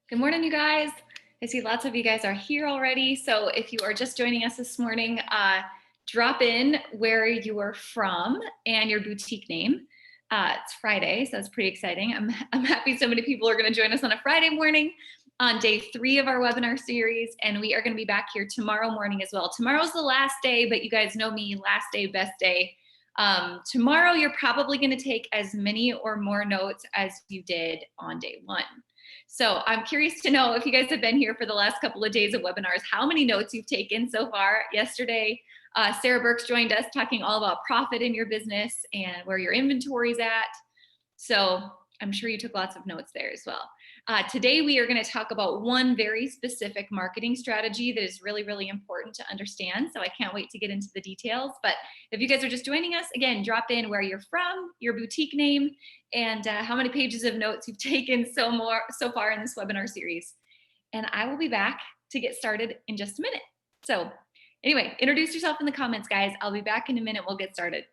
Good morning, you guys. I see lots of you guys are here already. So if you are just joining us this morning, drop in where you are from and your boutique name. It's Friday, so it's pretty exciting. I'm happy so many people are going to join us on a Friday morning on day 3 of our webinar series, and we are going to be back here tomorrow morning as well. Tomorrow's the last day, but you guys know me, last day, best day. Tomorrow, you're probably going to take as many or more notes as you did on day 1. So I'm curious to know if you guys have been here for the last couple of days of webinars, how many notes you've taken so far. Yesterday, Sarah Burks joined us talking all about profit in your business and where your inventory's at. So I'm sure you took lots of notes there as well. Today, we are going to talk about one very specific marketing strategy that is really, really important to understand. So I can't wait to get into the details. But if you guys are just joining us, again, drop in where you're from, your boutique name, and how many pages of notes you've taken so far in this webinar series. And I will be back to get started in just a minute. So anyway, introduce yourself in the comments, guys. I'll be back in a minute. We'll get started.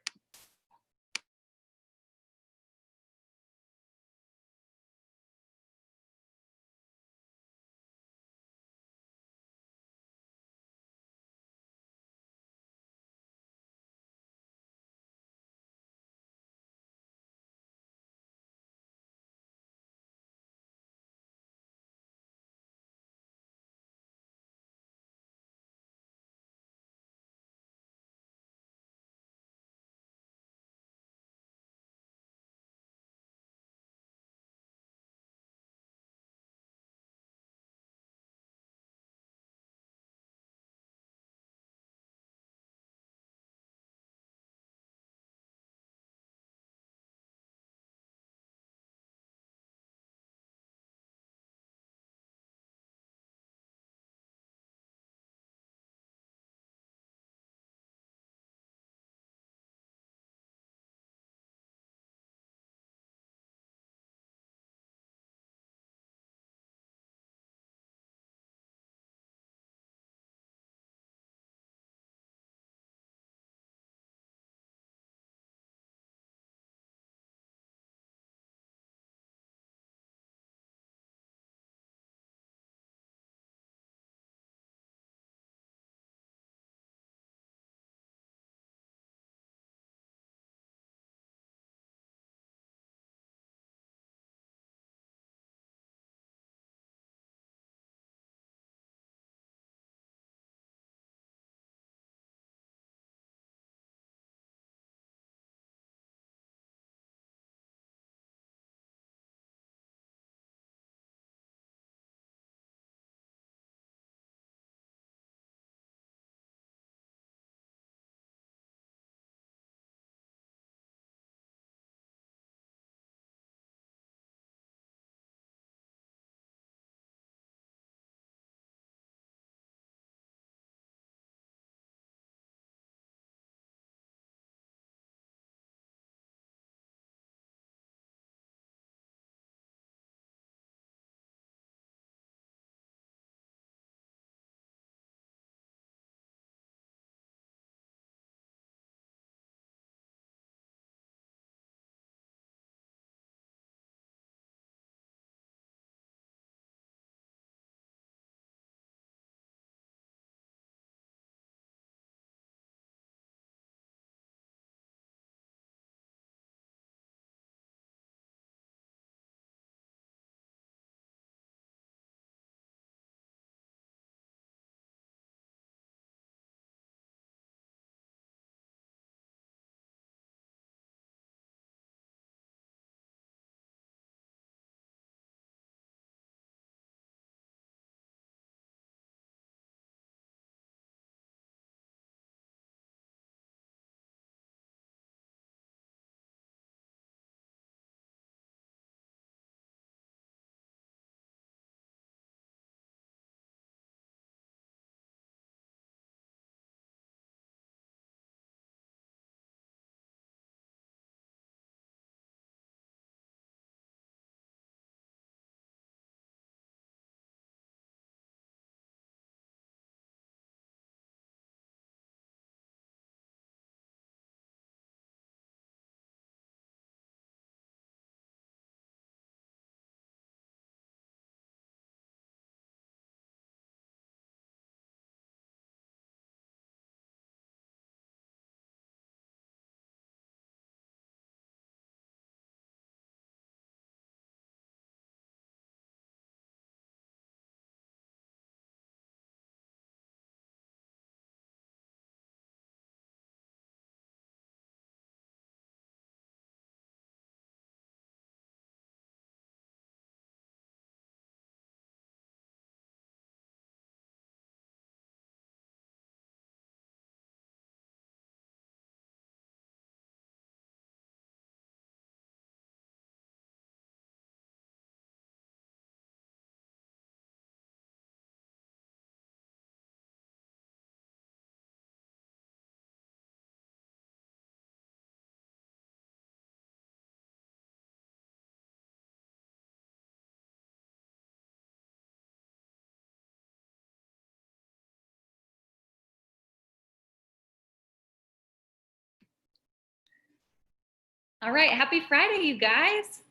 All right, happy Friday, you guys.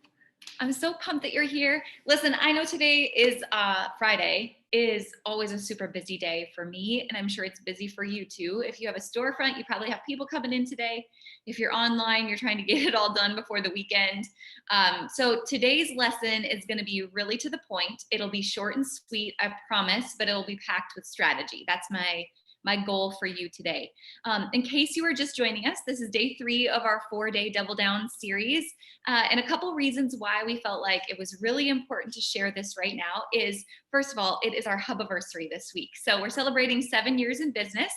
I'm so pumped that you're here. Listen, I know today is Friday is always a super busy day for me, and I'm sure it's busy for you too. If you have a storefront, you probably have people coming in today. If you're online, you're trying to get it all done before the weekend. So today's lesson is going to be really to the point. It'll be short and sweet, I promise, but it'll be packed with strategy. That's my goal for you today. In case you are just joining us, this is day 3 of our 4-day Double Down series. And a couple reasons why we felt like it was really important to share this right now is, first of all, it is our HUBAVERSARY this week. So we're celebrating 7 years in business,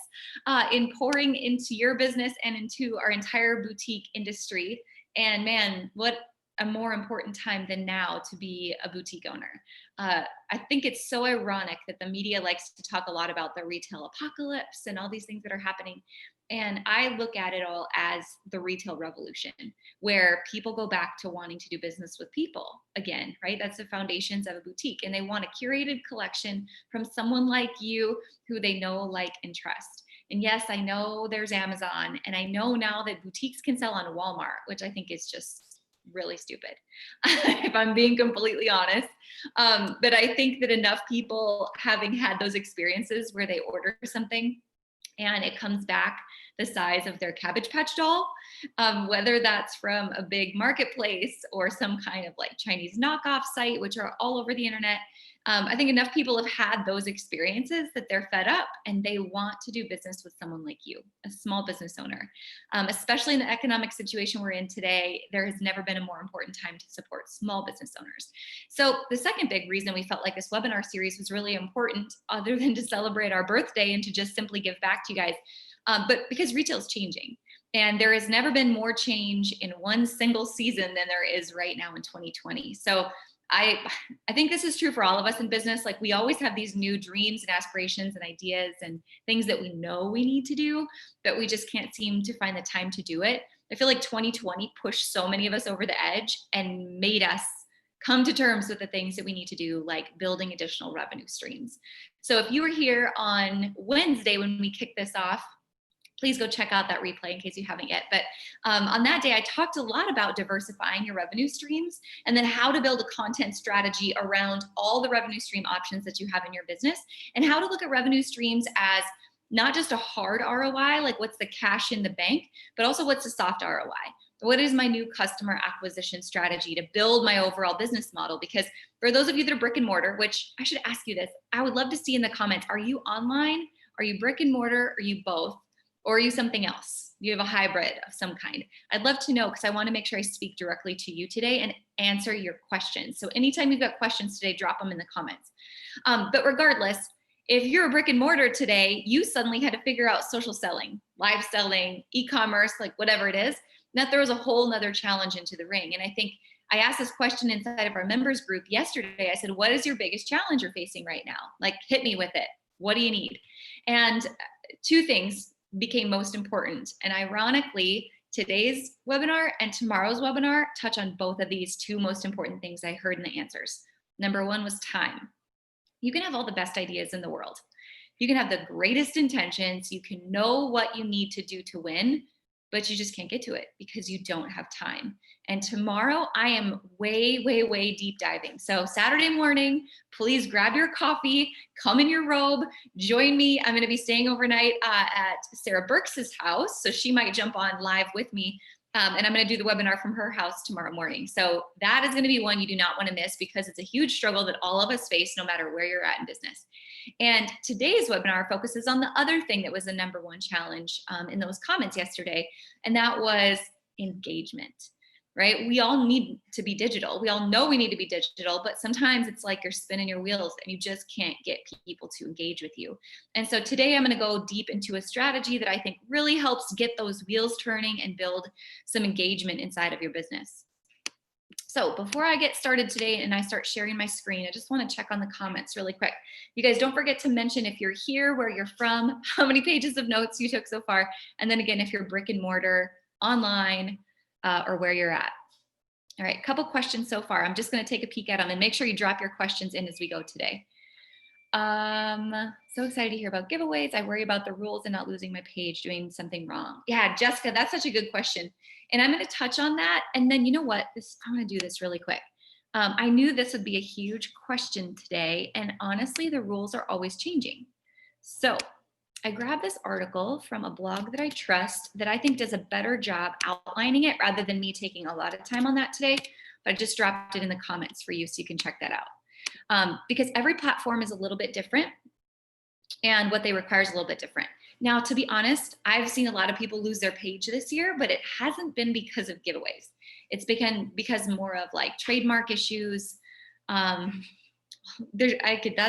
in pouring into your business and into our entire boutique industry. And man, what a more important time than now to be a boutique owner. I think it's so ironic that the media likes to talk a lot about the retail apocalypse and all these things that are happening. And I look at it all as the retail revolution, where people go back to wanting to do business with people again, right? That's the foundations of a boutique. And they want a curated collection from someone like you who they know, like, and trust. And yes, I know there's Amazon, and I know now that boutiques can sell on Walmart, which I think is just really stupid, if I'm being completely honest. But I think that enough people having had those experiences where they order something and it comes back the size of their Cabbage Patch doll, whether that's from a big marketplace or some kind of like Chinese knockoff site, which are all over the internet. I think enough people have had those experiences that they're fed up and they want to do business with someone like you, a small business owner. Especially in the economic situation we're in today, there has never been a more important time to support small business owners. So the second big reason we felt like this webinar series was really important, other than to celebrate our birthday and to just simply give back to you guys, but because retail is changing. And there has never been more change in one single season than there is right now in 2020. So I think this is true for all of us in business. Like, we always have these new dreams and aspirations and ideas and things that we know we need to do, but we just can't seem to find the time to do it. I feel like 2020 pushed so many of us over the edge and made us come to terms with the things that we need to do, like building additional revenue streams. So if you were here on Wednesday when we kicked this off, please go check out that replay in case you haven't yet. But on that day, I talked a lot about diversifying your revenue streams and then how to build a content strategy around all the revenue stream options that you have in your business, and how to look at revenue streams as not just a hard ROI, like what's the cash in the bank, but also what's the soft ROI. What is my new customer acquisition strategy to build my overall business model? Because for those of you that are brick and mortar, which I should ask you this, I would love to see in the comments, are you online? Are you brick and mortar? Are you both? Or are you something else? You have a hybrid of some kind. I'd love to know, because I want to make sure I speak directly to you today and answer your questions. So anytime you've got questions today, drop them in the comments. But regardless, if you're a brick and mortar today, you suddenly had to figure out social selling, live selling, e-commerce, like whatever it is, that throws a whole nother challenge into the ring. And I think I asked this question inside of our members group yesterday. I said, what is your biggest challenge you're facing right now? Like, hit me with it. What do you need? And 2 things became most important. And ironically, today's webinar and tomorrow's webinar touch on both of these 2 most important things I heard in the answers. Number 1 was time. You can have all the best ideas in the world. You can have the greatest intentions. You can know what you need to do to win, but you just can't get to it because you don't have time. And tomorrow I am way deep diving. So Saturday morning, please grab your coffee, come in your robe, join me. I'm gonna be staying overnight at Sarah Burks's house. So she might jump on live with me. And I'm gonna do the webinar from her house tomorrow morning. So that is gonna be one you do not wanna miss, because it's a huge struggle that all of us face no matter where you're at in business. And today's webinar focuses on the other thing that was the number 1 challenge in those comments yesterday, and that was engagement, right? We all need to be digital. We all know we need to be digital, but sometimes it's like you're spinning your wheels and you just can't get people to engage with you. And so today I'm gonna go deep into a strategy that I think really helps get those wheels turning and build some engagement inside of your business. So before I get started today and I start sharing my screen, I just want to check on the comments really quick. You guys don't forget to mention if you're here, where you're from, how many pages of notes you took so far. And then again, if you're brick and mortar, online, or where you're at. All right, a couple questions so far. I'm just going to take a peek at them and make sure you drop your questions in as we go today. So excited to hear about giveaways. I worry about the rules and not losing my page, doing something wrong. Yeah, Jessica, that's such a good question. And I'm going to touch on that. And then you know what? I'm going to do this really quick. I knew this would be a huge question today. And honestly, the rules are always changing. So I grabbed this article from a blog that I trust that I think does a better job outlining it rather than me taking a lot of time on that today. But I just dropped it in the comments for you so you can check that out. Because every platform is a little bit different and what they require is a little bit different. Now, to be honest, I've seen a lot of people lose their page this year, but it hasn't been because of giveaways. It's because more of like trademark issues. That's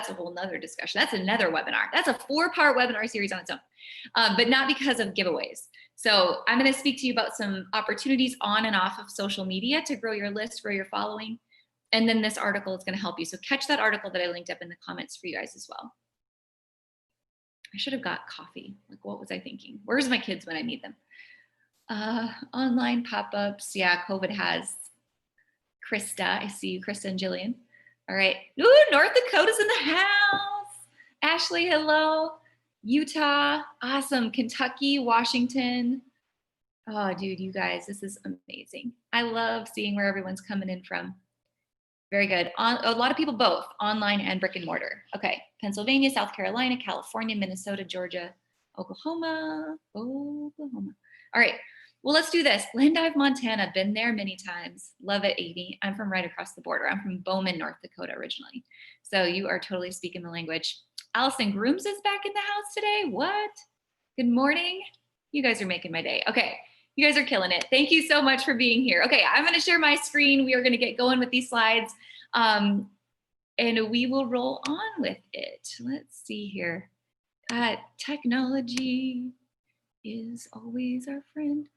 a whole nother discussion. That's another webinar. That's a 4-part webinar series on its own, but not because of giveaways. So I'm going to speak to you about some opportunities on and off of social media to grow your list, grow your following. And then this article is going to help you. So catch that article that I linked up in the comments for you guys as well. I should have got coffee. Like, what was I thinking? Where's my kids when I need them? Online pop-ups. Yeah, COVID has. Krista, I see you, Krista and Jillian. All right. Ooh, North Dakota's in the house. Ashley, hello. Utah, awesome. Kentucky, Washington. Oh, dude, you guys, this is amazing. I love seeing where everyone's coming in from. Very good. A lot of people both, online and brick and mortar. Okay, Pennsylvania, South Carolina, California, Minnesota, Georgia, Oklahoma. All right, well, let's do this. Glendive, Montana, been there many times. Love it, Amy. I'm from right across the border. I'm from Bowman, North Dakota originally. So you are totally speaking the language. Allison Grooms is back in the house today. What? Good morning. You guys are making my day. Okay. You guys are killing it. Thank you so much for being here. Okay, I'm going to share my screen. We are going to get going with these slides, and we will roll on with it. Let's see here. Technology is always our friend.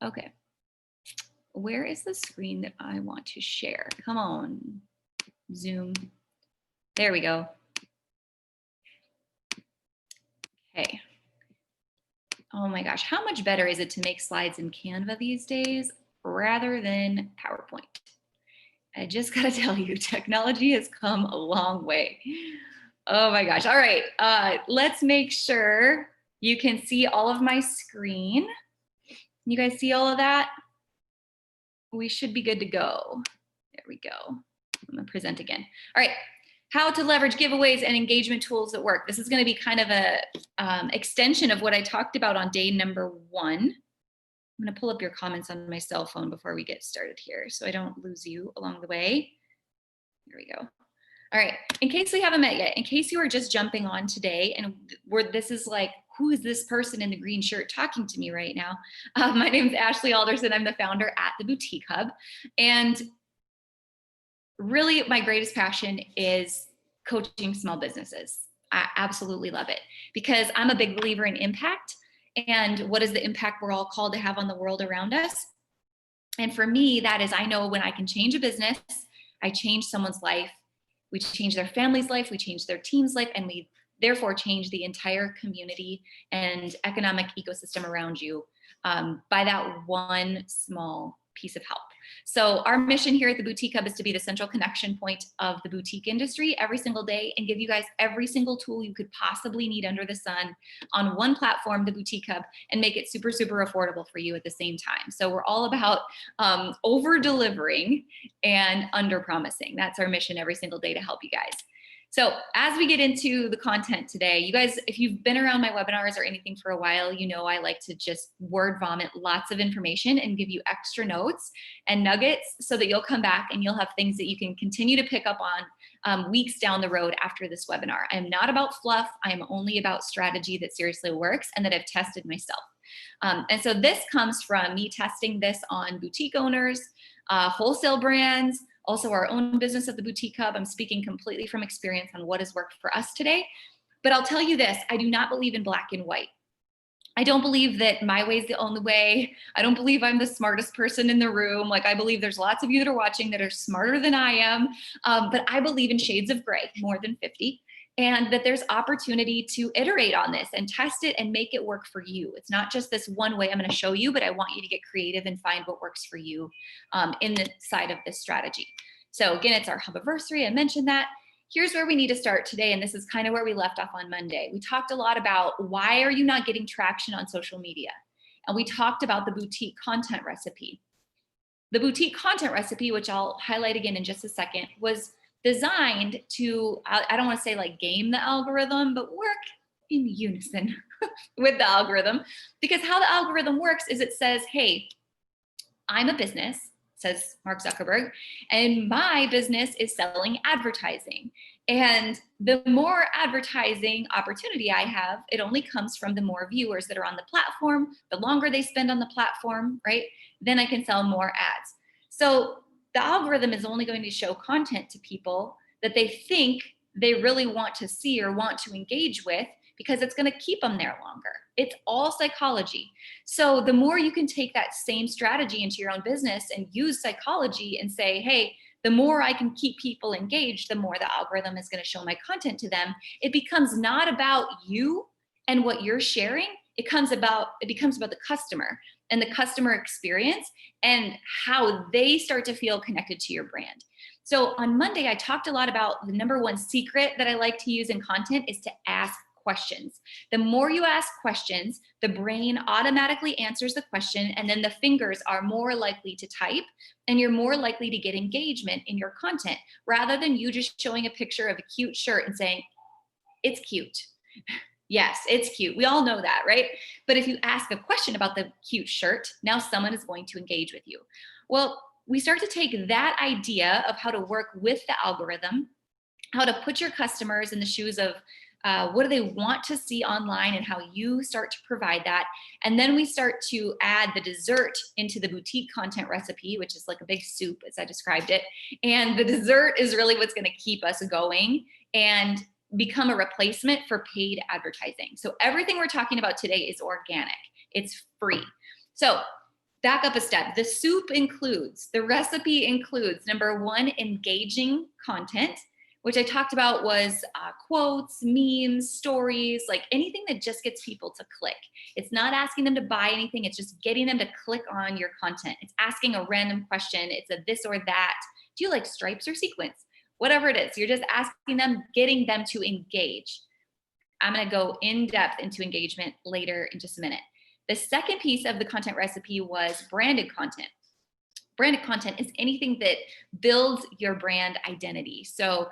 Okay, where is the screen that I want to share? Come on, Zoom. There we go. Okay. Oh my gosh, how much better is it to make slides in Canva these days rather than PowerPoint? I just gotta tell you, technology has come a long way. Oh my gosh, all right, let's make sure you can see all of my screen. You guys see all of that? We should be good to go. There we go. I'm gonna present again. All right. How to leverage giveaways and engagement tools at work. This is going to be kind of a extension of what I talked about on day number 1. I'm going to pull up your comments on my cell phone before we get started here so I don't lose you along the way. Here we go. All right. In case we haven't met yet, in case you are just jumping on today and this is like, who is this person in the green shirt talking to me right now? My name is Ashley Alderson. I'm the founder at the Boutique Hub. And really, my greatest passion is coaching small businesses. I absolutely love it because I'm a big believer in impact. And what is the impact we're all called to have on the world around us? And for me, that is, I know when I can change a business, I change someone's life, we change their family's life, we change their team's life, and we therefore change the entire community and economic ecosystem around you by that one small piece of help. So our mission here at the Boutique Hub is to be the central connection point of the boutique industry every single day and give you guys every single tool you could possibly need under the sun on one platform, the Boutique Hub, and make it super, super affordable for you at the same time. So we're all about over delivering and under promising. That's our mission every single day to help you guys. So as we get into the content today, you guys, if you've been around my webinars or anything for a while, you know I like to just word vomit lots of information and give you extra notes and nuggets so that you'll come back and you'll have things that you can continue to pick up on weeks down the road after this webinar. I am not about fluff. I am only about strategy that seriously works and that I've tested myself. And so this comes from me testing this on boutique owners, wholesale brands, also our own business at the Boutique Hub. I'm speaking completely from experience on what has worked for us today. But I'll tell you this, I do not believe in black and white. I don't believe that my way is the only way. I don't believe I'm the smartest person in the room. Like, I believe there's lots of you that are watching that are smarter than I am. But I believe in shades of gray, more than 50. And that there's opportunity to iterate on this and test it and make it work for you. It's not just this one way I'm going to show you, but I want you to get creative and find what works for you in the side of this strategy. So again, it's our HUBAVERSARY. I mentioned that. here's where we need to start today. And this is kind of where we left off on Monday. We talked a lot about why are you not getting traction on social media? And we talked about the boutique content recipe. The boutique content recipe, which I'll highlight again in just a second, was designed to, I don't want to say like game the algorithm, but work in unison with the algorithm. Because how the algorithm works is it says, hey, I'm a business, says Mark Zuckerberg, and my business is selling advertising. And the more advertising opportunity I have, it only comes from the more viewers that are on the platform, the longer they spend on the platform, right? Then I can sell more ads. So the algorithm is only going to show content to people that they think they really want to see or want to engage with, because it's going to keep them there longer. It's all psychology. So the more you can take that same strategy into your own business and use psychology and say, hey, the more I can keep people engaged, the more the algorithm is going to show my content to them. It becomes not about you and what you're sharing. It becomes about the customer and the customer experience and how they start to feel connected to your brand. So on Monday, I talked a lot about the number one secret that I like to use in content is to ask questions. The more you ask questions, the brain automatically answers the question, and then the fingers are more likely to type, and you're more likely to get engagement in your content, rather than you just showing a picture of a cute shirt and saying, it's cute. Yes, it's cute. We all know that, right? But if you ask a question about the cute shirt, now someone is going to engage with you. Well, we start to take that idea of how to work with the algorithm, how to put your customers in the shoes of what do they want to see online and how you start to provide that. And then we start to add the dessert into the boutique content recipe, which is like a big soup as I described it. And the dessert is really what's going to keep us going and become a replacement for paid advertising. So everything we're talking about today is organic. It's free. So back up a step. The soup includes, the recipe includes, number one, engaging content, which I talked about was quotes, memes, stories, like anything that just gets people to click. It's not asking them to buy anything. It's just getting them to click on your content. It's asking a random question. It's a this or that. Do you like stripes or sequins? Whatever it is, you're just asking them, getting them to engage. I'm going to go in depth into engagement later in just a minute. The second piece of the content recipe was branded content. Branded content is anything that builds your brand identity. So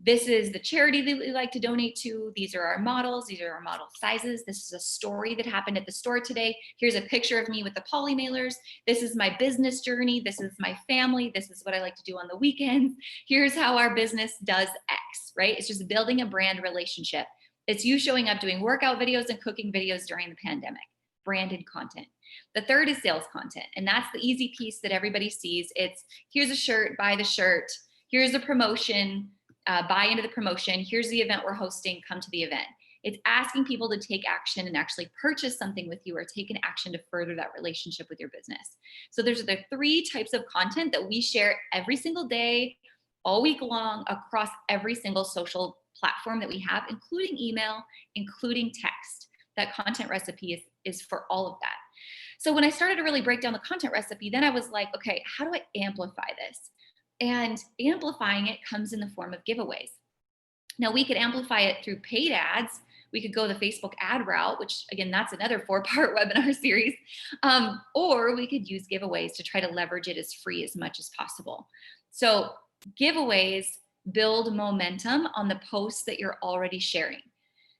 this is the charity that we like to donate to. These are our models. These are our model sizes. This is a story that happened at the store today. Here's a picture of me with the poly mailers. This is my business journey. This is my family. This is what I like to do on the weekends. Here's how our business does X, right? It's just building a brand relationship. It's you showing up doing workout videos and cooking videos during the pandemic. Branded content. The third is sales content. And that's the easy piece that everybody sees. It's here's a shirt, buy the shirt. Here's a promotion, buy into the promotion. Here's the event we're hosting, come to the event. It's asking people to take action and actually purchase something with you or take an action to further that relationship with your business. So there's the three types of content that we share every single day, all week long, across every single social platform that we have, including email, including text. That content recipe is for all of that. So when I started to really break down the content recipe, then I was like, okay, how do I amplify this? And amplifying it comes in the form of giveaways. Now we could amplify it through paid ads. We could go the Facebook ad route, which again, that's another 4-part webinar series. Or we could use giveaways to try to leverage it as free as much as possible. So giveaways build momentum on the posts that you're already sharing.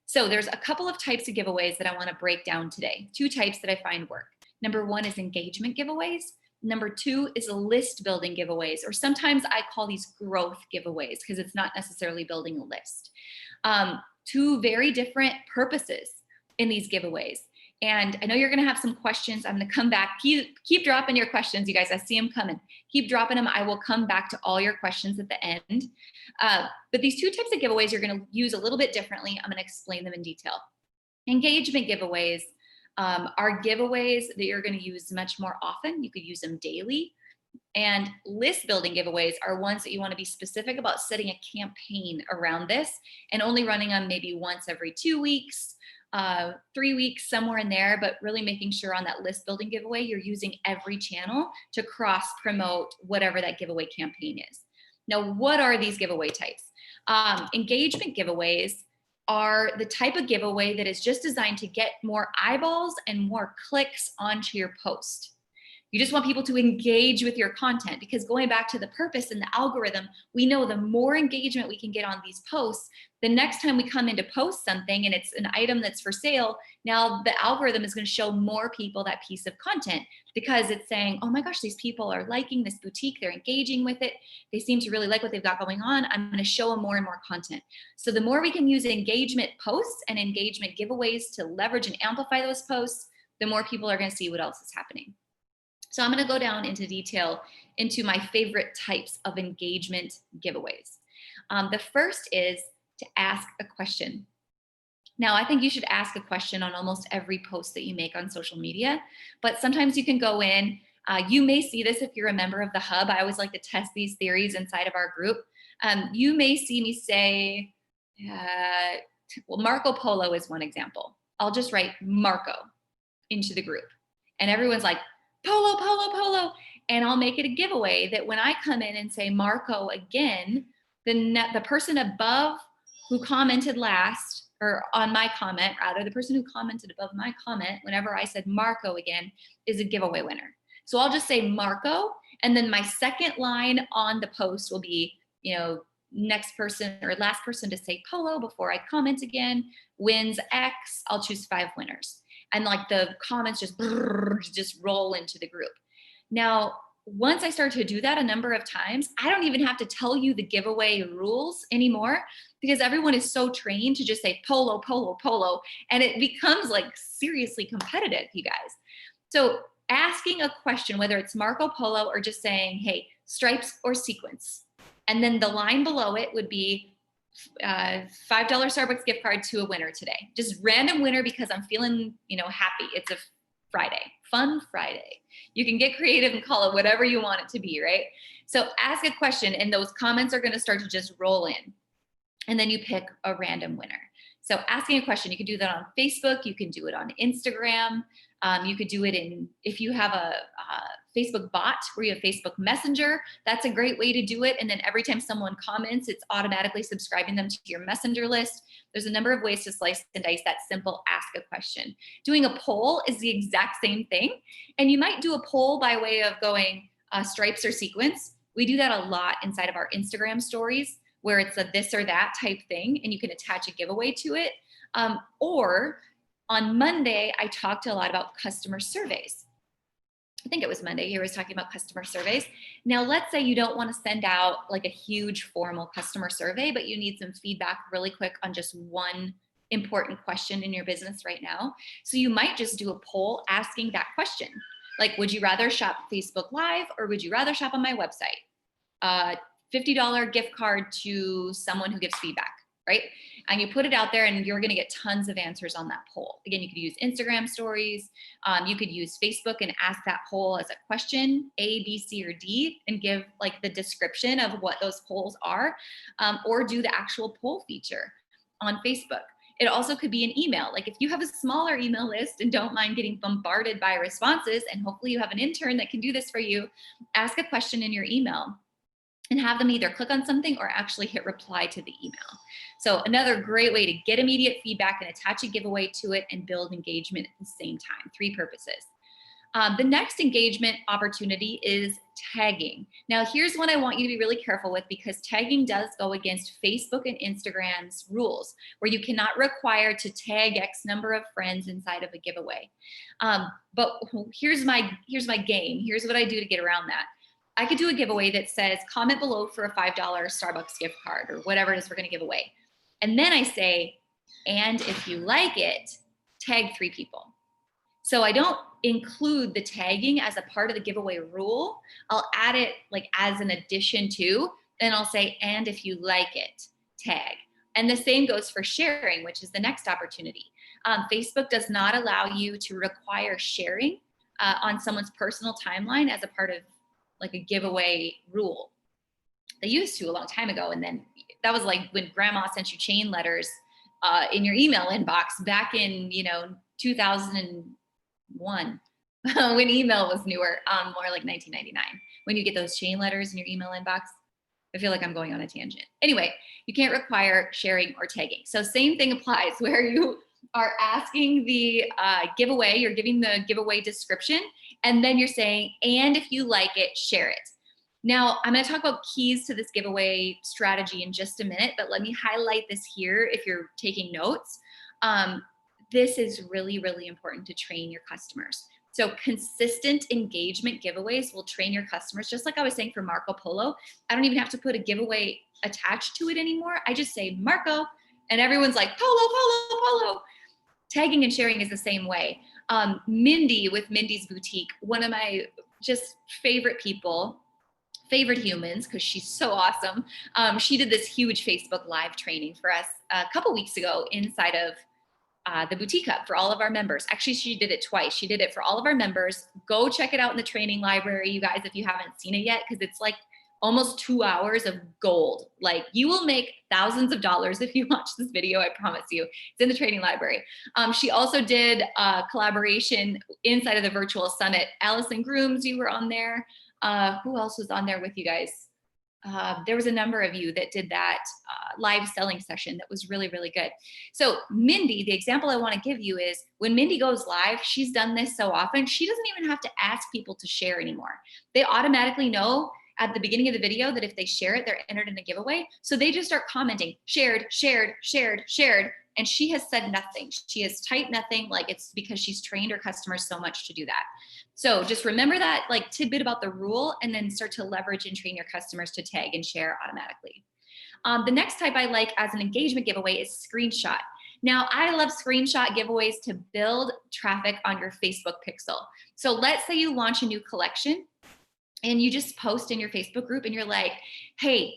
So there's a couple of types of giveaways that I want to break down today. 2 types that I find work. Number 1 is engagement giveaways. Number 2 is list building giveaways, or sometimes I call these growth giveaways because it's not necessarily building a list. 2 very different purposes in these giveaways. And I know you're going to have some questions. I'm going to come back. Keep dropping your questions, you guys. I see them coming. Keep dropping them. I will come back to all your questions at the end. But these 2 types of giveaways you're going to use a little bit differently. I'm going to explain them in detail. Engagement giveaways are giveaways that you're going to use much more often. You could use them daily. And list building giveaways are ones that you want to be specific about setting a campaign around this and only running them maybe once every 2 weeks, 3 weeks, somewhere in there, but really making sure on that list building giveaway, you're using every channel to cross promote whatever that giveaway campaign is. Now, what are these giveaway types? Engagement giveaways are the type of giveaway that is just designed to get more eyeballs and more clicks onto your post. You just want people to engage with your content, because going back to the purpose and the algorithm, we know the more engagement we can get on these posts, the next time we come in to post something and it's an item that's for sale, now the algorithm is going to show more people that piece of content, because it's saying, oh my gosh, these people are liking this boutique. They're engaging with it. They seem to really like what they've got going on. I'm going to show them more and more content. So the more we can use engagement posts and engagement giveaways to leverage and amplify those posts, the more people are going to see what else is happening. So I'm going to go down into detail into my favorite types of engagement giveaways. The first is to ask a question. Now, I think you should ask a question on almost every post that you make on social media, but sometimes you can go in, you may see this if you're a member of the Hub. I always like to test these theories inside of our group. You may see me say, well, Marco Polo is one example. I'll just write Marco into the group, and everyone's like, Polo, Polo, Polo. And I'll make it a giveaway that when I come in and say Marco again, the person above who commented last, or on my comment, rather, the person who commented above my comment, whenever I said Marco again, is a giveaway winner. So I'll just say Marco, and then my second line on the post will be, next person or last person to say Polo before I comment again wins X. I'll choose 5 winners. And like the comments just roll into the group. Now, once I start to do that a number of times, I don't even have to tell you the giveaway rules anymore, because everyone is so trained to just say Polo, Polo, Polo, and it becomes like seriously competitive, you guys. So asking a question, whether it's Marco Polo or just saying, hey, stripes or sequins, and then the line below it would be $5 Starbucks gift card to a winner today. Just random winner, because I'm feeling, happy. It's a Friday, fun Friday. You can get creative and call it whatever you want it to be, right? So ask a question, and those comments are going to start to just roll in. And then you pick a random winner. So asking a question, you can do that on Facebook. You can do it on Instagram. You could do it if you have a Facebook bot where you have Facebook Messenger, that's a great way to do it. And then every time someone comments, it's automatically subscribing them to your messenger list. There's a number of ways to slice and dice that simple ask a question. Doing a poll is the exact same thing. And you might do a poll by way of going stripes or sequins. We do that a lot inside of our Instagram stories, where it's a this or that type thing, and you can attach a giveaway to it. Or on Monday, I talked a lot about customer surveys. I think it was Monday, he was talking about customer surveys. Now, let's say you don't want to send out like a huge formal customer survey, but you need some feedback really quick on just one important question in your business right now. So you might just do a poll asking that question. Like, would you rather shop Facebook Live, or would you rather shop on my website? $50 gift card to someone who gives feedback, right? And you put it out there, and you're going to get tons of answers on that poll. Again, you could use Instagram stories. You could use Facebook and ask that poll as a question, A, B, C, or D, and give like the description of what those polls are, or do the actual poll feature on Facebook. It also could be an email. Like if you have a smaller email list and don't mind getting bombarded by responses, and hopefully you have an intern that can do this for you, ask a question in your email and have them either click on something or actually hit reply to the email. So another great way to get immediate feedback and attach a giveaway to it and build engagement at the same time. 3 purposes. The next engagement opportunity is tagging. Now, here's one I want you to be really careful with, because tagging does go against Facebook and Instagram's rules, where you cannot require to tag X number of friends inside of a giveaway. But here's my game. Here's what I do to get around that. I could do a giveaway that says, comment below for a $5 Starbucks gift card, or whatever it is we're going to give away. And then I say, and if you like it, tag 3 people. So I don't include the tagging as a part of the giveaway rule. I'll add it like as an addition to, and I'll say, and if you like it, tag. And the same goes for sharing, which is the next opportunity. Facebook does not allow you to require sharing on someone's personal timeline as a part of like a giveaway rule. They used to a long time ago. And then that was like when grandma sent you chain letters in your email inbox back in, 2001, when email was newer, more like 1999, when you get those chain letters in your email inbox. I feel like I'm going on a tangent. Anyway, you can't require sharing or tagging. So same thing applies where you are asking the giveaway, you're giving the giveaway description, and then you're saying, and if you like it, share it. Now, I'm going to talk about keys to this giveaway strategy in just a minute, but let me highlight this here if you're taking notes. This is really, really important to train your customers. So consistent engagement giveaways will train your customers. Just like I was saying for Marco Polo, I don't even have to put a giveaway attached to it anymore. I just say Marco, and everyone's like, polo, polo, polo. Tagging and sharing is the same way. Mindy with Mindy's Boutique, one of my just favorite people, favorite humans, because she's so awesome. She did this huge Facebook Live training for us a couple weeks ago inside of the Boutique Hub for all of our members. Actually, she did it twice. She did it for all of our members. Go check it out in the training library, you guys, if you haven't seen it yet, because it's like almost 2 hours of gold. Like, you will make thousands of dollars if you watch this video, I promise you. It's in the training library. She also did a collaboration inside of the virtual summit. Allison Grooms, you were on there. Who else was on there with you guys? There was a number of you that did that live selling session that was really, really good. So Mindy, the example I want to give you is when Mindy goes live, she's done this so often, she doesn't even have to ask people to share anymore. They automatically know at the beginning of the video that if they share it, they're entered in a giveaway. So they just start commenting, shared, shared, shared, shared. And she has said nothing. She has typed nothing. Like, it's because she's trained her customers so much to do that. So just remember that like tidbit about the rule, and then start to leverage and train your customers to tag and share automatically. The next type I like as an engagement giveaway is screenshot. Now, I love screenshot giveaways to build traffic on your Facebook pixel. So let's say you launch a new collection and you just post in your Facebook group and you're like, hey,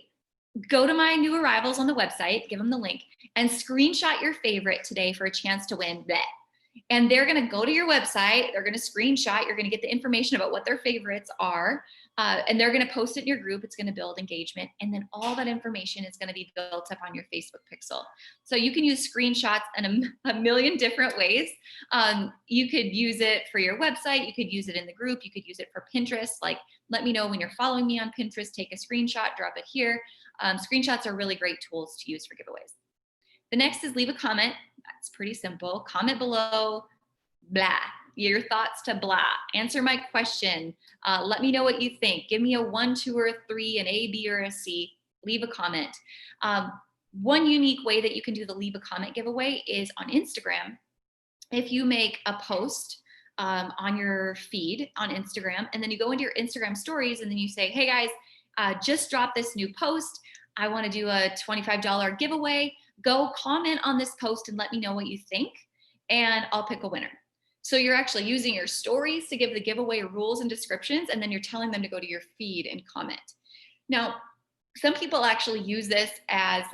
go to my new arrivals on the website, give them the link, and screenshot your favorite today for a chance to win that. And they're going to go to your website, they're going to screenshot, you're going to get the information about what their favorites are, and they're going to post it in your group. It's going to build engagement, and then all that information is going to be built up on your Facebook pixel. So you can use screenshots in a million different ways. You could use it for your website, you could use it in the group, you could use it for Pinterest. Like, let me know when you're following me on Pinterest, take a screenshot, drop it here. Screenshots are really great tools to use for giveaways. The next is leave a comment. That's pretty simple. Comment below, blah, your thoughts to blah. Answer my question. Let me know what you think. Give me a 1, 2, or a 3, an A, B, or a C. Leave a comment. One unique way that you can do the leave a comment giveaway is on Instagram. If you make a post on your feed on Instagram, and then you go into your Instagram stories, and then you say, hey guys, just dropped this new post. I want to do a $25 giveaway. Go comment on this post and let me know what you think, and I'll pick a winner. So you're actually using your stories to give the giveaway rules and descriptions, and then you're telling them to go to your feed and comment. Now, some people actually use this as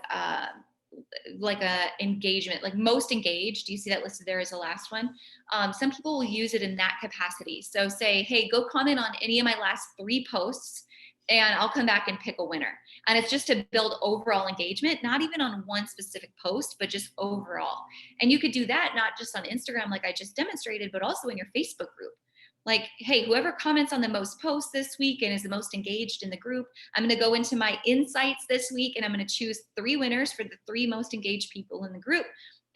like a engagement, like most engaged. Do you see that listed there as the last one? Some people will use it in that capacity. So say, hey, go comment on any of my last 3 posts, and I'll come back and pick a winner. And it's just to build overall engagement, not even on one specific post, but just overall. And you could do that not just on Instagram, like I just demonstrated, but also in your Facebook group. Like, hey, whoever comments on the most posts this week and is the most engaged in the group, I'm going to go into my insights this week, and I'm going to choose 3 winners for the 3 most engaged people in the group.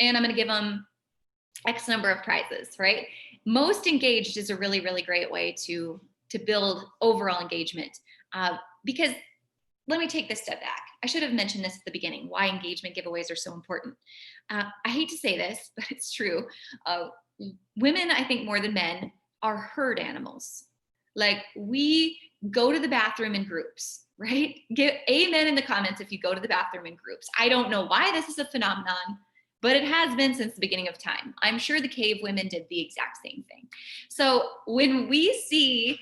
And I'm going to give them X number of prizes, right? Most engaged is a really, really great way to build overall engagement. Because let me take this step back. I should have mentioned this at the beginning, why engagement giveaways are so important. I hate to say this, but it's true. Women, I think more than men, are herd animals. Like, we go to the bathroom in groups, right? Give amen in the comments if you go to the bathroom in groups. I don't know why this is a phenomenon, but it has been since the beginning of time. I'm sure the cave women did the exact same thing. So when we see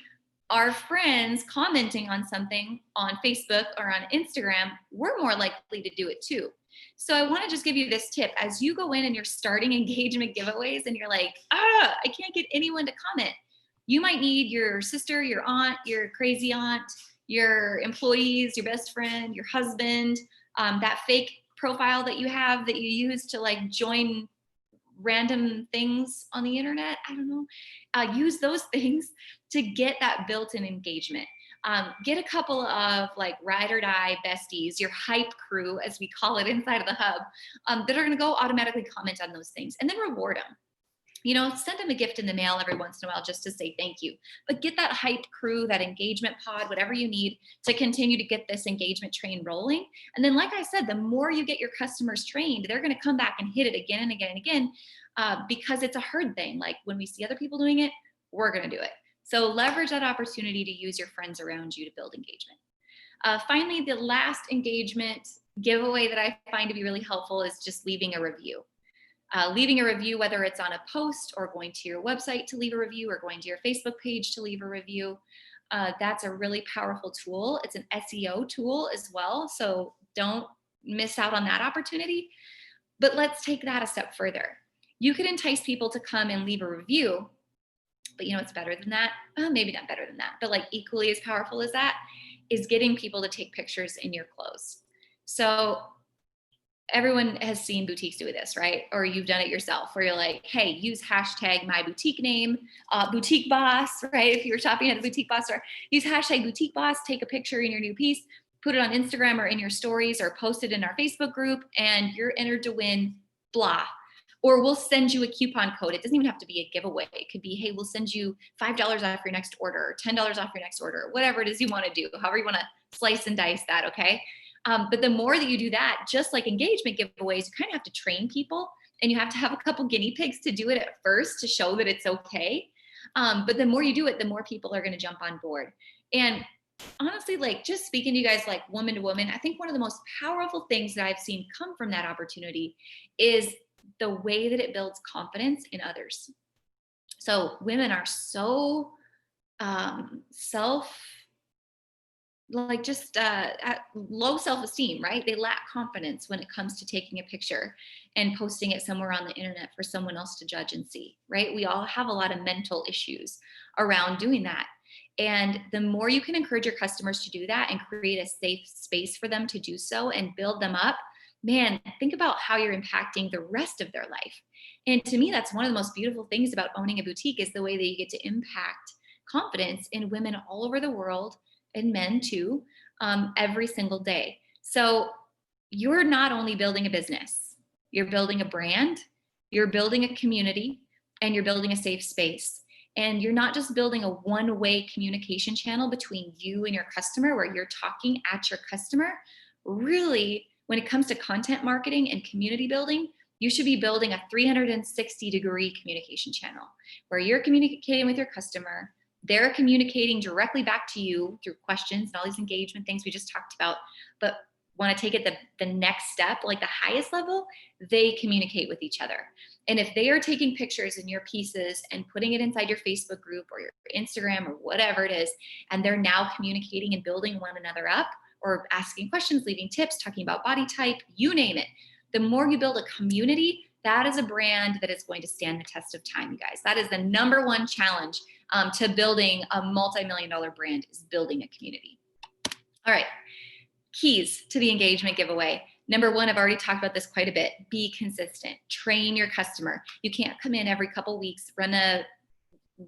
our friends commenting on something on Facebook or on Instagram, we're more likely to do it too. So I want to just give you this tip. As you go in and you're starting engagement giveaways and you're like, I can't get anyone to comment. You might need your sister, your aunt, your crazy aunt, your employees, your best friend, your husband, that fake profile that you have that you use to like join random things on the internet. I don't know. Use those things to get that built-in engagement. Get a couple of like ride or die besties, your hype crew, as we call it inside of the hub, that are going to go automatically comment on those things, and then reward them. You know, send them a gift in the mail every once in a while just to say thank you. But get that hype crew, that engagement pod, whatever you need to continue to get this engagement train rolling. And then, like I said, the more you get your customers trained, they're going to come back and hit it again and again and again, because it's a herd thing. Like when we see other people doing it, we're going to do it. So leverage that opportunity to use your friends around you to build engagement. Finally, the last engagement giveaway that I find to be really helpful is just leaving a review. Leaving a review, whether it's on a post or going to your website to leave a review or going to your Facebook page to leave a review. That's a really powerful tool. It's an SEO tool as well, so don't miss out on that opportunity. But let's take that a step further. You could entice people to come and leave a review, but you know what's better than that? Maybe not better than that, but like equally as powerful as that is getting people to take pictures in your clothes. So everyone has seen boutiques do this, right? Or you've done it yourself where you're like, hey, use hashtag my boutique name, boutique boss, right? If you're shopping at a boutique boss store, use hashtag boutique boss, take a picture in your new piece, put it on Instagram or in your stories or post it in our Facebook group, and you're entered to win blah. Or we'll send you a coupon code. It doesn't even have to be a giveaway. It could be, hey, we'll send you $5 off your next order, or $10 off your next order, whatever it is you want to do, however you want to slice and dice that, okay? But the more that you do that, just like engagement giveaways, you kind of have to train people, and you have to have a couple guinea pigs to do it at first to show that it's okay. But the more you do it, the more people are going to jump on board. And honestly, like just speaking to you guys like woman to woman, I think one of the most powerful things that I've seen come from that opportunity is the way that it builds confidence in others. So women are so low self-esteem, right? They lack confidence when it comes to taking a picture and posting it somewhere on the internet for someone else to judge and see, right? We all have a lot of mental issues around doing that. And the more you can encourage your customers to do that and create a safe space for them to do so and build them up, man, think about how you're impacting the rest of their life. And to me, that's one of the most beautiful things about owning a boutique is the way that you get to impact confidence in women all over the world, and men too, every single day. So you're not only building a business, you're building a brand, you're building a community, and you're building a safe space. And you're not just building a one-way communication channel between you and your customer where you're talking at your customer. Really, when it comes to content marketing and community building, you should be building a 360-degree communication channel where you're communicating with your customer, they're communicating directly back to you through questions and all these engagement things we just talked about, but want to take it the next step, like the highest level, they communicate with each other. And if they are taking pictures in your pieces and putting it inside your Facebook group or your Instagram or whatever it is, and they're now communicating and building one another up or asking questions, leaving tips, talking about body type, you name it, the more you build a community, that is a brand that is going to stand the test of time, you guys. That is the #1 challenge to building a multi-million-dollar brand is building a community. All right, keys to the engagement giveaway. #1, I've already talked about this quite a bit. Be consistent, train your customer. You can't come in every couple weeks, run a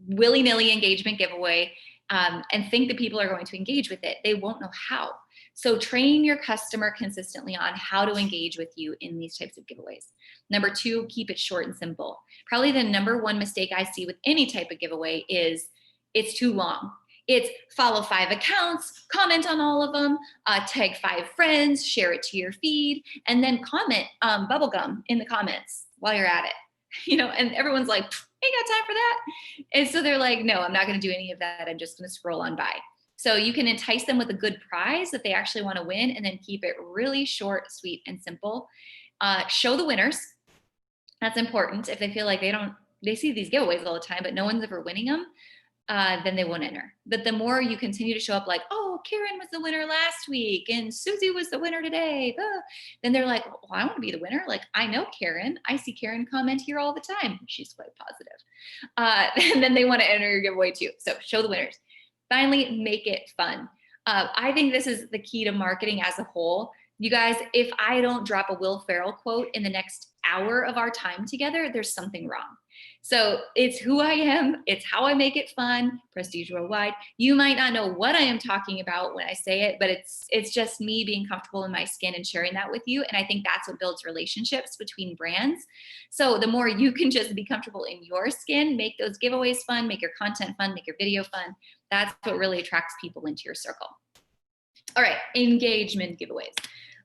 willy-nilly engagement giveaway and think that people are going to engage with it. They won't know how. So train your customer consistently on how to engage with you in these types of giveaways. #2, keep it short and simple. Probably the #1 mistake I see with any type of giveaway is it's too long. It's follow 5 accounts, comment on all of them, tag 5 friends, share it to your feed, and then comment bubblegum in the comments while you're at it. You know, and everyone's like, ain't got time for that. And so they're like, no, I'm not going to do any of that. I'm just going to scroll on by. So you can entice them with a good prize that they actually want to win, and then keep it really short, sweet, and simple. Show the winners. That's important. If they feel like they see these giveaways all the time, but no one's ever winning them, then they won't enter. But the more you continue to show up like, oh, Karen was the winner last week and Susie was the winner today, then they're like, well, I want to be the winner. Like, I know Karen. I see Karen comment here all the time. She's quite positive. And then they want to enter your giveaway too. So show the winners. Finally, make it fun. I think this is the key to marketing as a whole. You guys, if I don't drop a Will Ferrell quote in the next hour of our time together, there's something wrong. So it's who I am. It's how I make it fun, prestige worldwide. You might not know what I am talking about when I say it, but it's just me being comfortable in my skin and sharing that with you. And I think that's what builds relationships between brands. So the more you can just be comfortable in your skin, make those giveaways fun, make your content fun, make your video fun. That's what really attracts people into your circle. All right, engagement giveaways.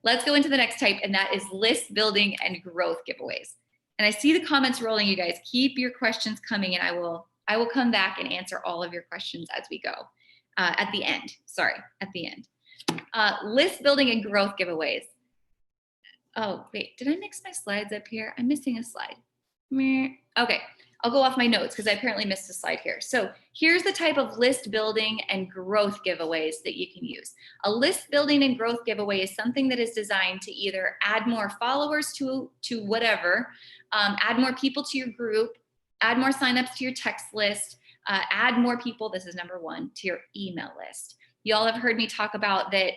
Let's go into the next type, and that is list building and growth giveaways. And I see the comments rolling, you guys. Keep your questions coming, and I will come back and answer all of your questions as we go at the end. Sorry, at the end. List building and growth giveaways. Oh, wait, did I mix my slides up here? I'm missing a slide. Okay, I'll go off my notes because I apparently missed a slide here. So here's the type of list building and growth giveaways that you can use. A list building and growth giveaway is something that is designed to either add more followers to whatever, add more people to your group, add more signups to your text list, add more people, this is number one, to your email list. You all have heard me talk about that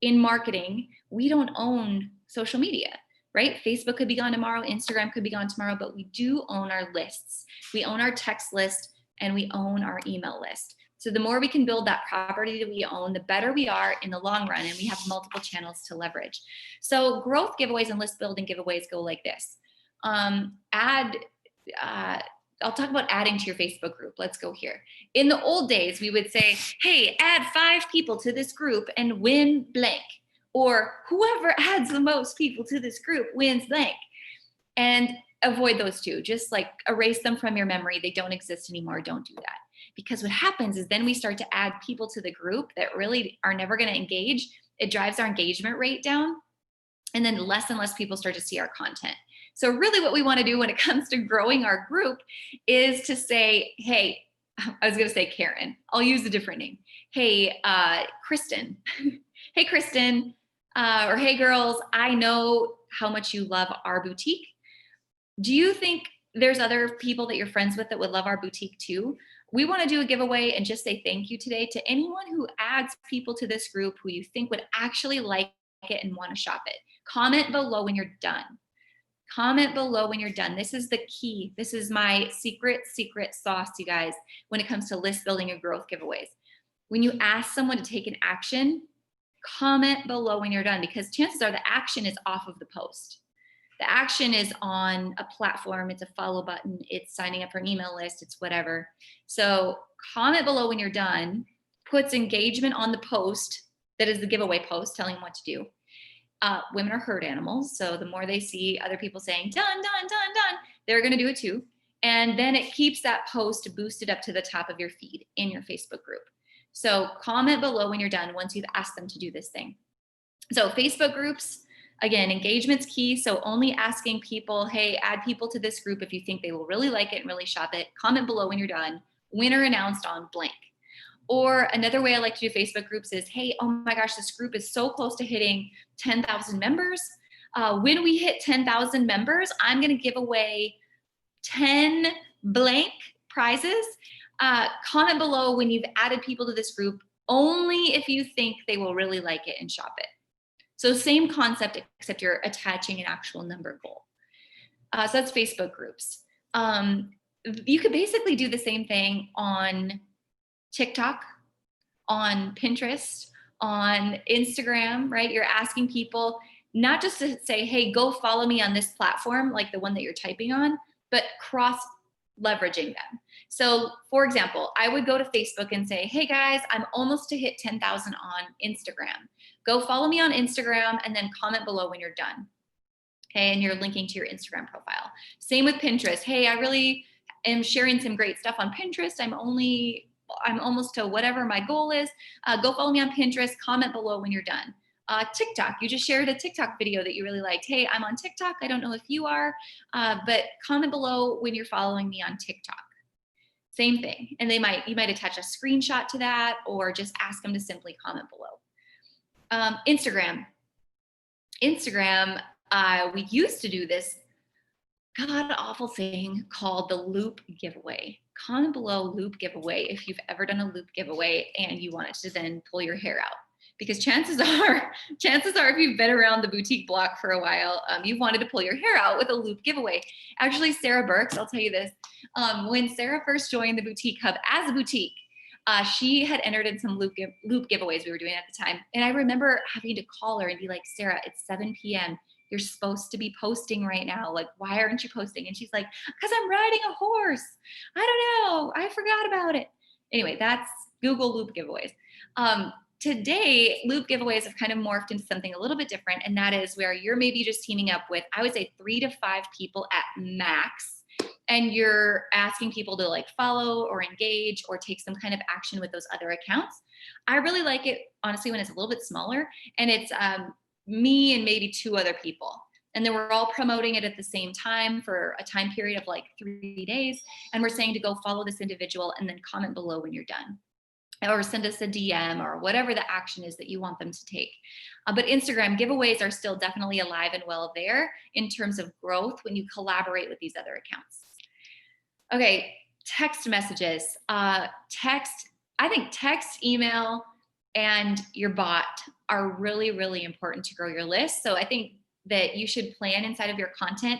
in marketing, we don't own social media, right? Facebook could be gone tomorrow, Instagram could be gone tomorrow, but we do own our lists. We own our text list and we own our email list. So the more we can build that property that we own, the better we are in the long run, and we have multiple channels to leverage. So growth giveaways and list building giveaways go like this. I'll talk about adding to your Facebook group. Let's go here. In the old days, we would say, hey, add 5 people to this group and win blank. Or whoever adds the most people to this group wins blank. And avoid those two. Just like erase them from your memory. They don't exist anymore. Don't do that. Because what happens is then we start to add people to the group that really are never going to engage. It drives our engagement rate down. And then less and less people start to see our content. So really what we want to do when it comes to growing our group is to say, hey, I was going to say Karen. I'll use a different name. Hey, Kristen. Hey, Kristen. Or hey, girls, I know how much you love our boutique. Do you think there's other people that you're friends with that would love our boutique too? We want to do a giveaway and just say thank you today to anyone who adds people to this group who you think would actually like it and want to shop it. Comment below when you're done. Comment below when you're done. This is the key. This is my secret sauce, you guys, when it comes to list building and growth giveaways. When you ask someone to take an action, comment below when you're done, because chances are the action is off of the post. The action is on a platform. It's a follow button. It's signing up for an email list. It's whatever. So comment below when you're done, puts engagement on the post that is the giveaway post telling them what to do. Women are herd animals. So the more they see other people saying done, done, done, done, they're going to do it too. And then it keeps that post boosted up to the top of your feed in your Facebook group. So comment below when you're done once you've asked them to do this thing. So Facebook groups, again, engagement's key. So only asking people, hey, add people to this group if you think they will really like it and really shop it. Comment below when you're done. Winner announced on blank. Or another way I like to do Facebook groups is, hey, oh my gosh, this group is so close to hitting 10,000 members. When we hit 10,000 members, I'm going to give away 10 blank prizes. Comment below when you've added people to this group, only if you think they will really like it and shop it. So same concept, except you're attaching an actual number goal. So that's Facebook groups. You could basically do the same thing on TikTok, on Pinterest, on Instagram, right? You're asking people not just to say, hey, go follow me on this platform, like the one that you're typing on, but cross leveraging them. So for example, I would go to Facebook and say, hey guys, I'm almost to hit 10,000 on Instagram. Go follow me on Instagram and then comment below when you're done. Okay, and you're linking to your Instagram profile. Same with Pinterest. Hey, I really am sharing some great stuff on Pinterest. I'm almost to whatever my goal is. Go follow me on Pinterest, comment below when you're done. TikTok, you just shared a TikTok video that you really liked. Hey, I'm on TikTok. I don't know if you are, but comment below when you're following me on TikTok. Same thing. And you might attach a screenshot to that or just ask them to simply comment below. Instagram, we used to do this god awful thing called the loop giveaway. Comment below loop giveaway if you've ever done a loop giveaway and you wanted to then pull your hair out. because chances are if you've been around the boutique block for a while, you've wanted to pull your hair out with a loop giveaway. Actually, Sarah Burks, I'll tell you this, when Sarah first joined the Boutique Hub as a boutique, she had entered in some loop giveaways we were doing at the time. And I remember having to call her and be like, Sarah, it's 7 p.m. You're supposed to be posting right now. Like, why aren't you posting? And she's like, because I'm riding a horse. I don't know. I forgot about it. Anyway, that's Google loop giveaways. Today, loop giveaways have kind of morphed into something a little bit different. And that is where you're maybe just teaming up with, I would say 3 to 5 people at max. And you're asking people to like follow or engage or take some kind of action with those other accounts. I really like it, honestly, when it's a little bit smaller and it's me and maybe 2 other people. And then we're all promoting it at the same time for a time period of like 3 days. And we're saying to go follow this individual and then comment below when you're done. Or send us a DM or whatever the action is that you want them to take. But Instagram giveaways are still definitely alive and well there in terms of growth when you collaborate with these other accounts. Okay, text messages. I think text, email, and your bot are really, really important to grow your list. So I think that you should plan inside of your content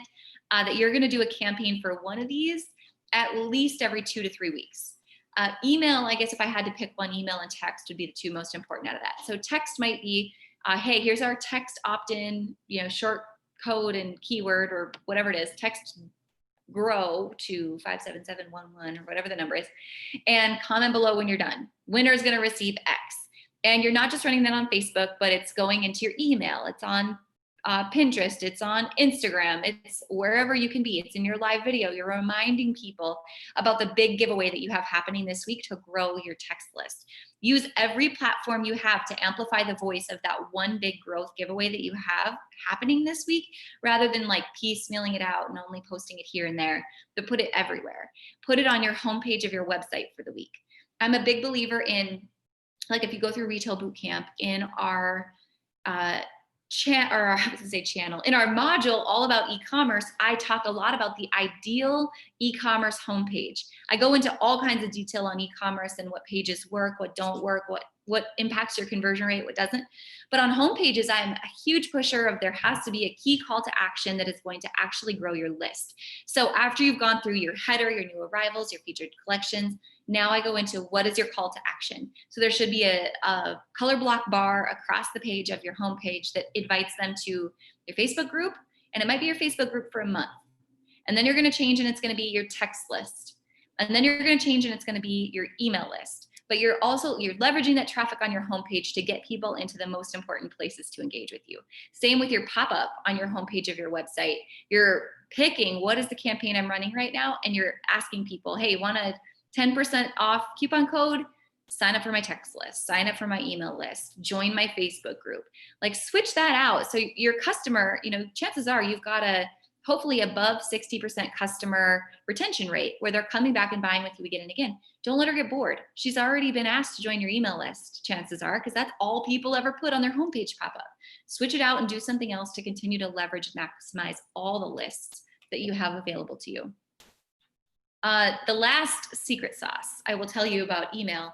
that you're gonna do a campaign for one of these at least every 2 to 3 weeks. Email, I guess if I had to pick one, email and text would be the 2 most important out of that. So text might be, hey, here's our text opt-in, short code and keyword or whatever it is, text grow to 57711 or whatever the number is, and comment below when you're done. Winner is going to receive X. And you're not just running that on Facebook, but it's going into your email. It's on Pinterest, it's on Instagram, it's wherever you can be. It's in your live video. You're reminding people about the big giveaway that you have happening this week to grow your text list. Use every platform you have to amplify the voice of that one big growth giveaway that you have happening this week, rather than like piecemealing it out and only posting it here and there, but put it everywhere. Put it on your homepage of your website for the week. I'm a big believer in, like, if you go through Retail Bootcamp, in our channel, in our module all about e-commerce, I talk a lot about the ideal e-commerce homepage. I go into all kinds of detail on e-commerce and what pages work, what don't work, what impacts your conversion rate, what doesn't. But on homepages, I'm a huge pusher of there has to be a key call to action that is going to actually grow your list. So after you've gone through your header, your new arrivals, your featured collections, now I go into what is your call to action. So there should be a color block bar across the page of your homepage that invites them to your Facebook group, and it might be your Facebook group for a month. And then you're going to change and it's going to be your text list. And then you're going to change and it's going to be your email list. But you're leveraging that traffic on your homepage to get people into the most important places to engage with you. Same with your pop-up on your homepage of your website. You're picking what is the campaign I'm running right now, and you're asking people, hey, want a 10% off coupon code? Sign up for my text list, sign up for my email list, join my Facebook group. Like, switch that out. So your customer, chances are you've got a hopefully above 60% customer retention rate where they're coming back and buying with you again and again. Don't let her get bored. She's already been asked to join your email list, chances are, because that's all people ever put on their homepage pop-up. Switch it out and do something else to continue to leverage and maximize all the lists that you have available to you. The last secret sauce I will tell you about email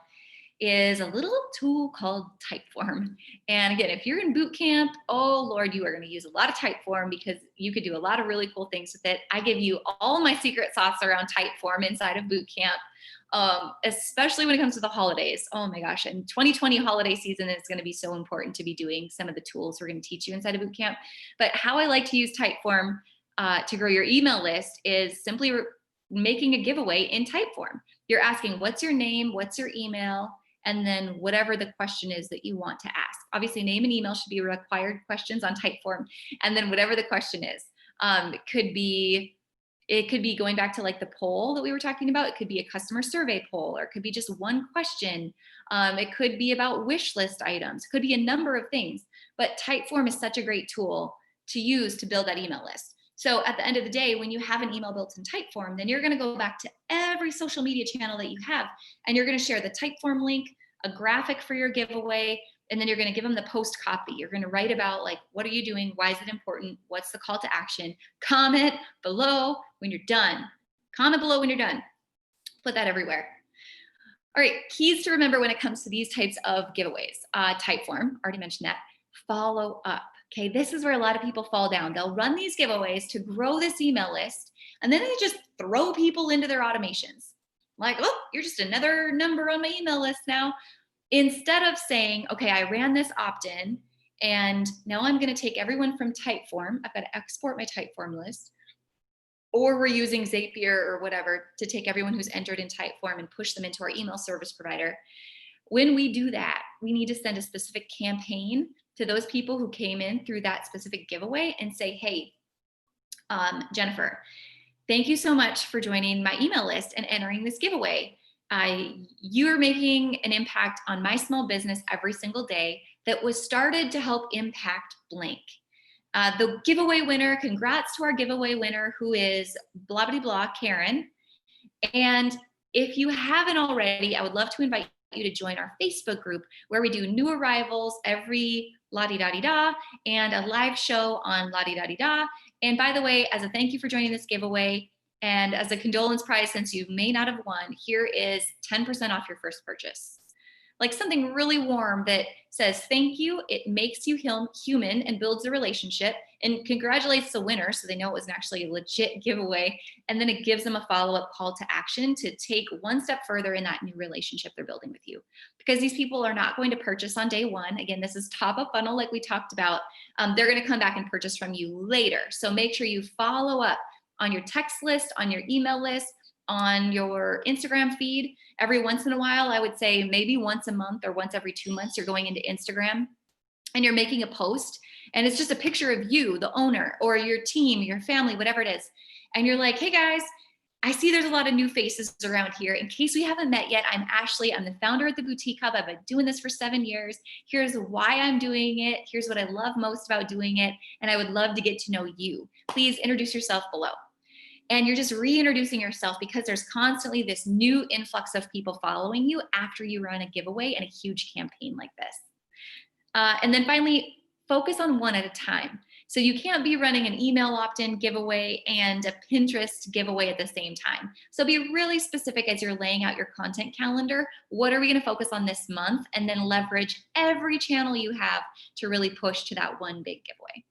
is a little tool called Typeform. And again, if you're in Bootcamp, oh Lord, you are going to use a lot of Typeform because you could do a lot of really cool things with it. I give you all my secret sauce around Typeform inside of Bootcamp, especially when it comes to the holidays. Oh my gosh, and 2020 holiday season is going to be so important to be doing some of the tools we're going to teach you inside of Bootcamp. But how I like to use Typeform to grow your email list is simply making a giveaway in Typeform. You're asking, what's your name, what's your email, and then whatever the question is that you want to ask. Obviously, name and email should be required questions on Typeform, and then whatever the question is. It could be going back to like the poll that we were talking about. It could be a customer survey poll, or it could be just one question. It could be about wish list items. It could be a number of things, but Typeform is such a great tool to use to build that email list. So at the end of the day, when you have an email built in Typeform, then you're going to go back to every social media channel that you have, and you're going to share the Typeform link, a graphic for your giveaway, and then you're going to give them the post copy. You're going to write about, like, what are you doing? Why is it important? What's the call to action? Comment below when you're done. Comment below when you're done. Put that everywhere. All right, keys to remember when it comes to these types of giveaways. Type form, already mentioned that. Follow up. Okay, this is where a lot of people fall down. They'll run these giveaways to grow this email list, and then they just throw people into their automations. Like, oh, you're just another number on my email list now. Instead of saying, okay, I ran this opt-in, and now I'm going to take everyone from Typeform. I've got to export my Typeform list. Or we're using Zapier or whatever to take everyone who's entered in Typeform and push them into our email service provider. When we do that, we need to send a specific campaign to those people who came in through that specific giveaway and say, hey, Jennifer, thank you so much for joining my email list and entering this giveaway. You're making an impact on my small business every single day that was started to help impact blank. The giveaway winner, congrats to our giveaway winner, who is blah, blah, blah, Karen. And if you haven't already, I would love to invite you to join our Facebook group where we do new arrivals every la-di-da-di-da and a live show on la-di-da-di-da. And by the way, as a thank you for joining this giveaway and as a condolence prize, since you may not have won, here is 10% off your first purchase. Like something really warm that says thank you, it makes you human and builds a relationship, and congratulates the winner so they know it was actually a legit giveaway, and then it gives them a follow-up call to action to take one step further in that new relationship they're building with you. Because these people are not going to purchase on day one. Again, this is top of funnel like we talked about. They're going to come back and purchase from you later. So make sure you follow up on your text list, on your email list, on your Instagram feed. Every once in a while, I would say maybe once a month or once every 2 months, you're going into Instagram and you're making a post and it's just a picture of you, the owner, or your team, your family, whatever it is. And you're like, hey guys, I see there's a lot of new faces around here. In case we haven't met yet, I'm Ashley. I'm the founder at the Boutique Hub. I've been doing this for 7 years. Here's why I'm doing it. Here's what I love most about doing it. And I would love to get to know you. Please introduce yourself below. And you're just reintroducing yourself because there's constantly this new influx of people following you after you run a giveaway and a huge campaign like this. And then finally, focus on one at a time. So you can't be running an email opt-in giveaway and a Pinterest giveaway at the same time. So be really specific as you're laying out your content calendar. What are we going to focus on this month? And then leverage every channel you have to really push to that one big giveaway.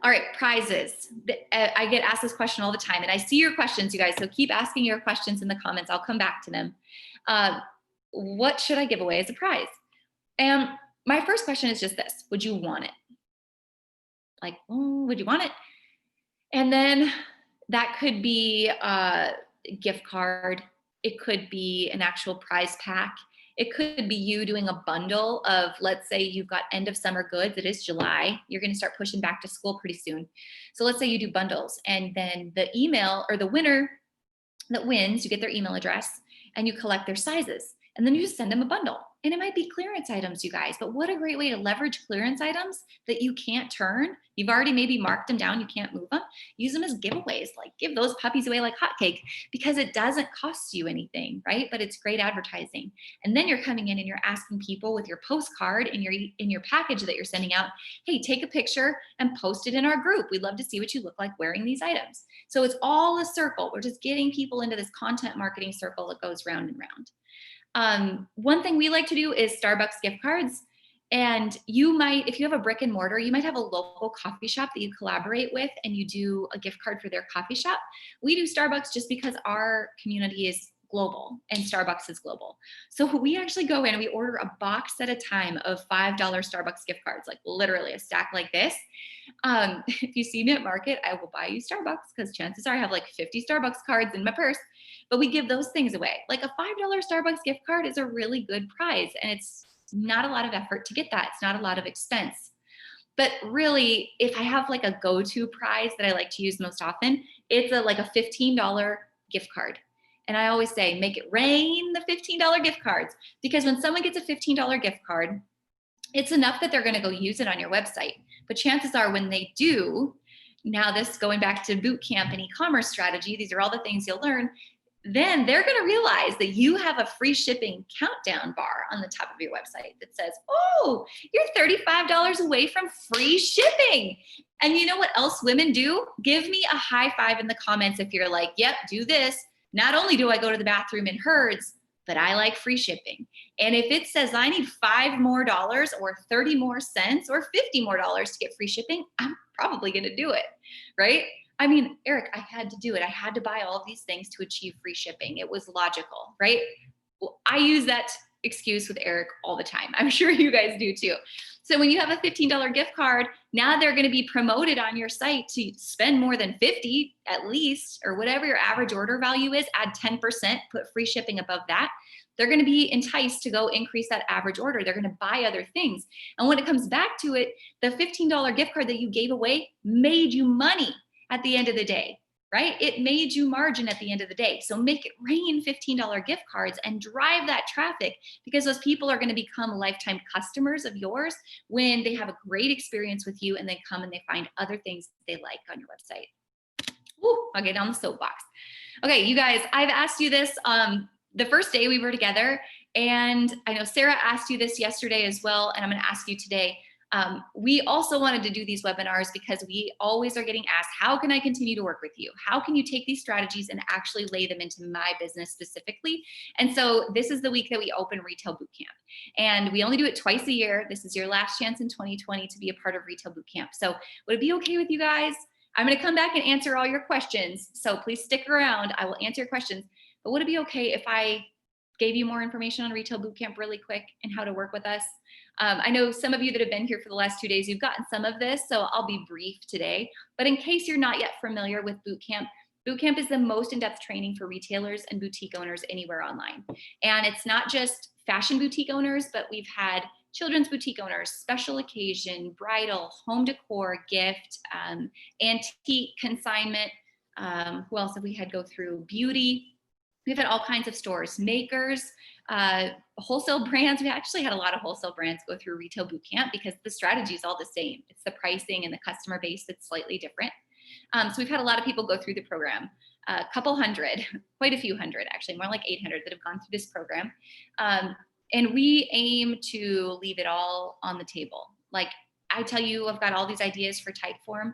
All right, prizes. I get asked this question all the time, and I see your questions, you guys, so keep asking your questions in the comments. I'll come back to them. What should I give away as a prize? And my first question is just this: would you want it? Like, would you want it? And then that could be a gift card. It could be an actual prize pack. It could be you doing a bundle of, let's say you've got end of summer goods. It is July. You're going to start pushing back to school pretty soon. So let's say you do bundles, and then the email or the winner that wins, you get their email address and you collect their sizes. And then you just send them a bundle. And it might be clearance items, you guys, but what a great way to leverage clearance items that you can't turn. You've already maybe marked them down, you can't move them. Use them as giveaways, like give those puppies away like hotcake, because it doesn't cost you anything, right? But it's great advertising. And then you're coming in and you're asking people with your postcard in your package that you're sending out, hey, take a picture and post it in our group. We'd love to see what you look like wearing these items. So it's all a circle. We're just getting people into this content marketing circle that goes round and round. One thing we like to do is Starbucks gift cards. And you might, if you have a brick and mortar, you might have a local coffee shop that you collaborate with and you do a gift card for their coffee shop. We do Starbucks just because our community is global and Starbucks is global. So we actually go in and we order a box at a time of $5 Starbucks gift cards, like literally a stack like this. If you see me at market, I will buy you Starbucks because chances are I have like 50 Starbucks cards in my purse, but we give those things away. Like a $5 Starbucks gift card is a really good prize, and it's not a lot of effort to get that. It's not a lot of expense. But really, if I have like a go-to prize that I like to use most often, it's like a $15 gift card. And I always say, make it rain the $15 gift cards, because when someone gets a $15 gift card, it's enough that they're going to go use it on your website. But chances are when they do, now this going back to Bootcamp and e-commerce strategy, these are all the things you'll learn, then they're going to realize that you have a free shipping countdown bar on the top of your website that says, oh, you're $35 away from free shipping. And you know what else women do? Give me a high five in the comments if you're like, yep, do this. Not only do I go to the bathroom in herds, but I like free shipping. And if it says I need $5 more or 30 more cents or 50 more to get free shipping, I'm probably going to do it, right? I mean, Eric, I had to do it. I had to buy all of these things to achieve free shipping. It was logical, right? Well, I use that excuse with Eric all the time. I'm sure you guys do too. So when you have a $15 gift card, now they're going to be promoted on your site to spend more than 50 at least, or whatever your average order value is, add 10%, put free shipping above that. They're going to be enticed to go increase that average order. They're going to buy other things. And when it comes back to it, the $15 gift card that you gave away made you money at the end of the day, right? It made you margin at the end of the day. So make it rain $15 gift cards and drive that traffic, because those people are going to become lifetime customers of yours when they have a great experience with you and they come and they find other things they like on your website. Ooh, I'll get down the soapbox. Okay, you guys, I've asked you this the first day we were together, and I know Sarah asked you this yesterday as well, and I'm going to ask you today. We also wanted to do these webinars because we always are getting asked, how can I continue to work with you? How can you take these strategies and actually lay them into my business specifically? And so this is the week that we open Retail Bootcamp, and we only do it twice a year. This is your last chance in 2020 to be a part of Retail Bootcamp. So would it be okay with you guys? I'm going to come back and answer all your questions. So please stick around. I will answer your questions, but would it be okay if I gave you more information on Retail Bootcamp really quick and how to work with us? I know some of you that have been here for the last 2 days, you've gotten some of this, so I'll be brief today. But in case you're not yet familiar with Bootcamp, Bootcamp is the most in-depth training for retailers and boutique owners anywhere online. And it's not just fashion boutique owners, but we've had children's boutique owners, special occasion, bridal, home decor, gift, antique, consignment. Who else have we had go through? Beauty. We've had all kinds of stores, makers, wholesale brands. We actually had a lot of wholesale brands go through Retail Bootcamp because the strategy is all the same. It's the pricing and the customer base that's slightly different. So we've had a lot of people go through the program, a couple hundred, quite a few hundred, actually, more like 800 that have gone through this program. And we aim to leave it all on the table. Like I tell you, I've got all these ideas for Typeform.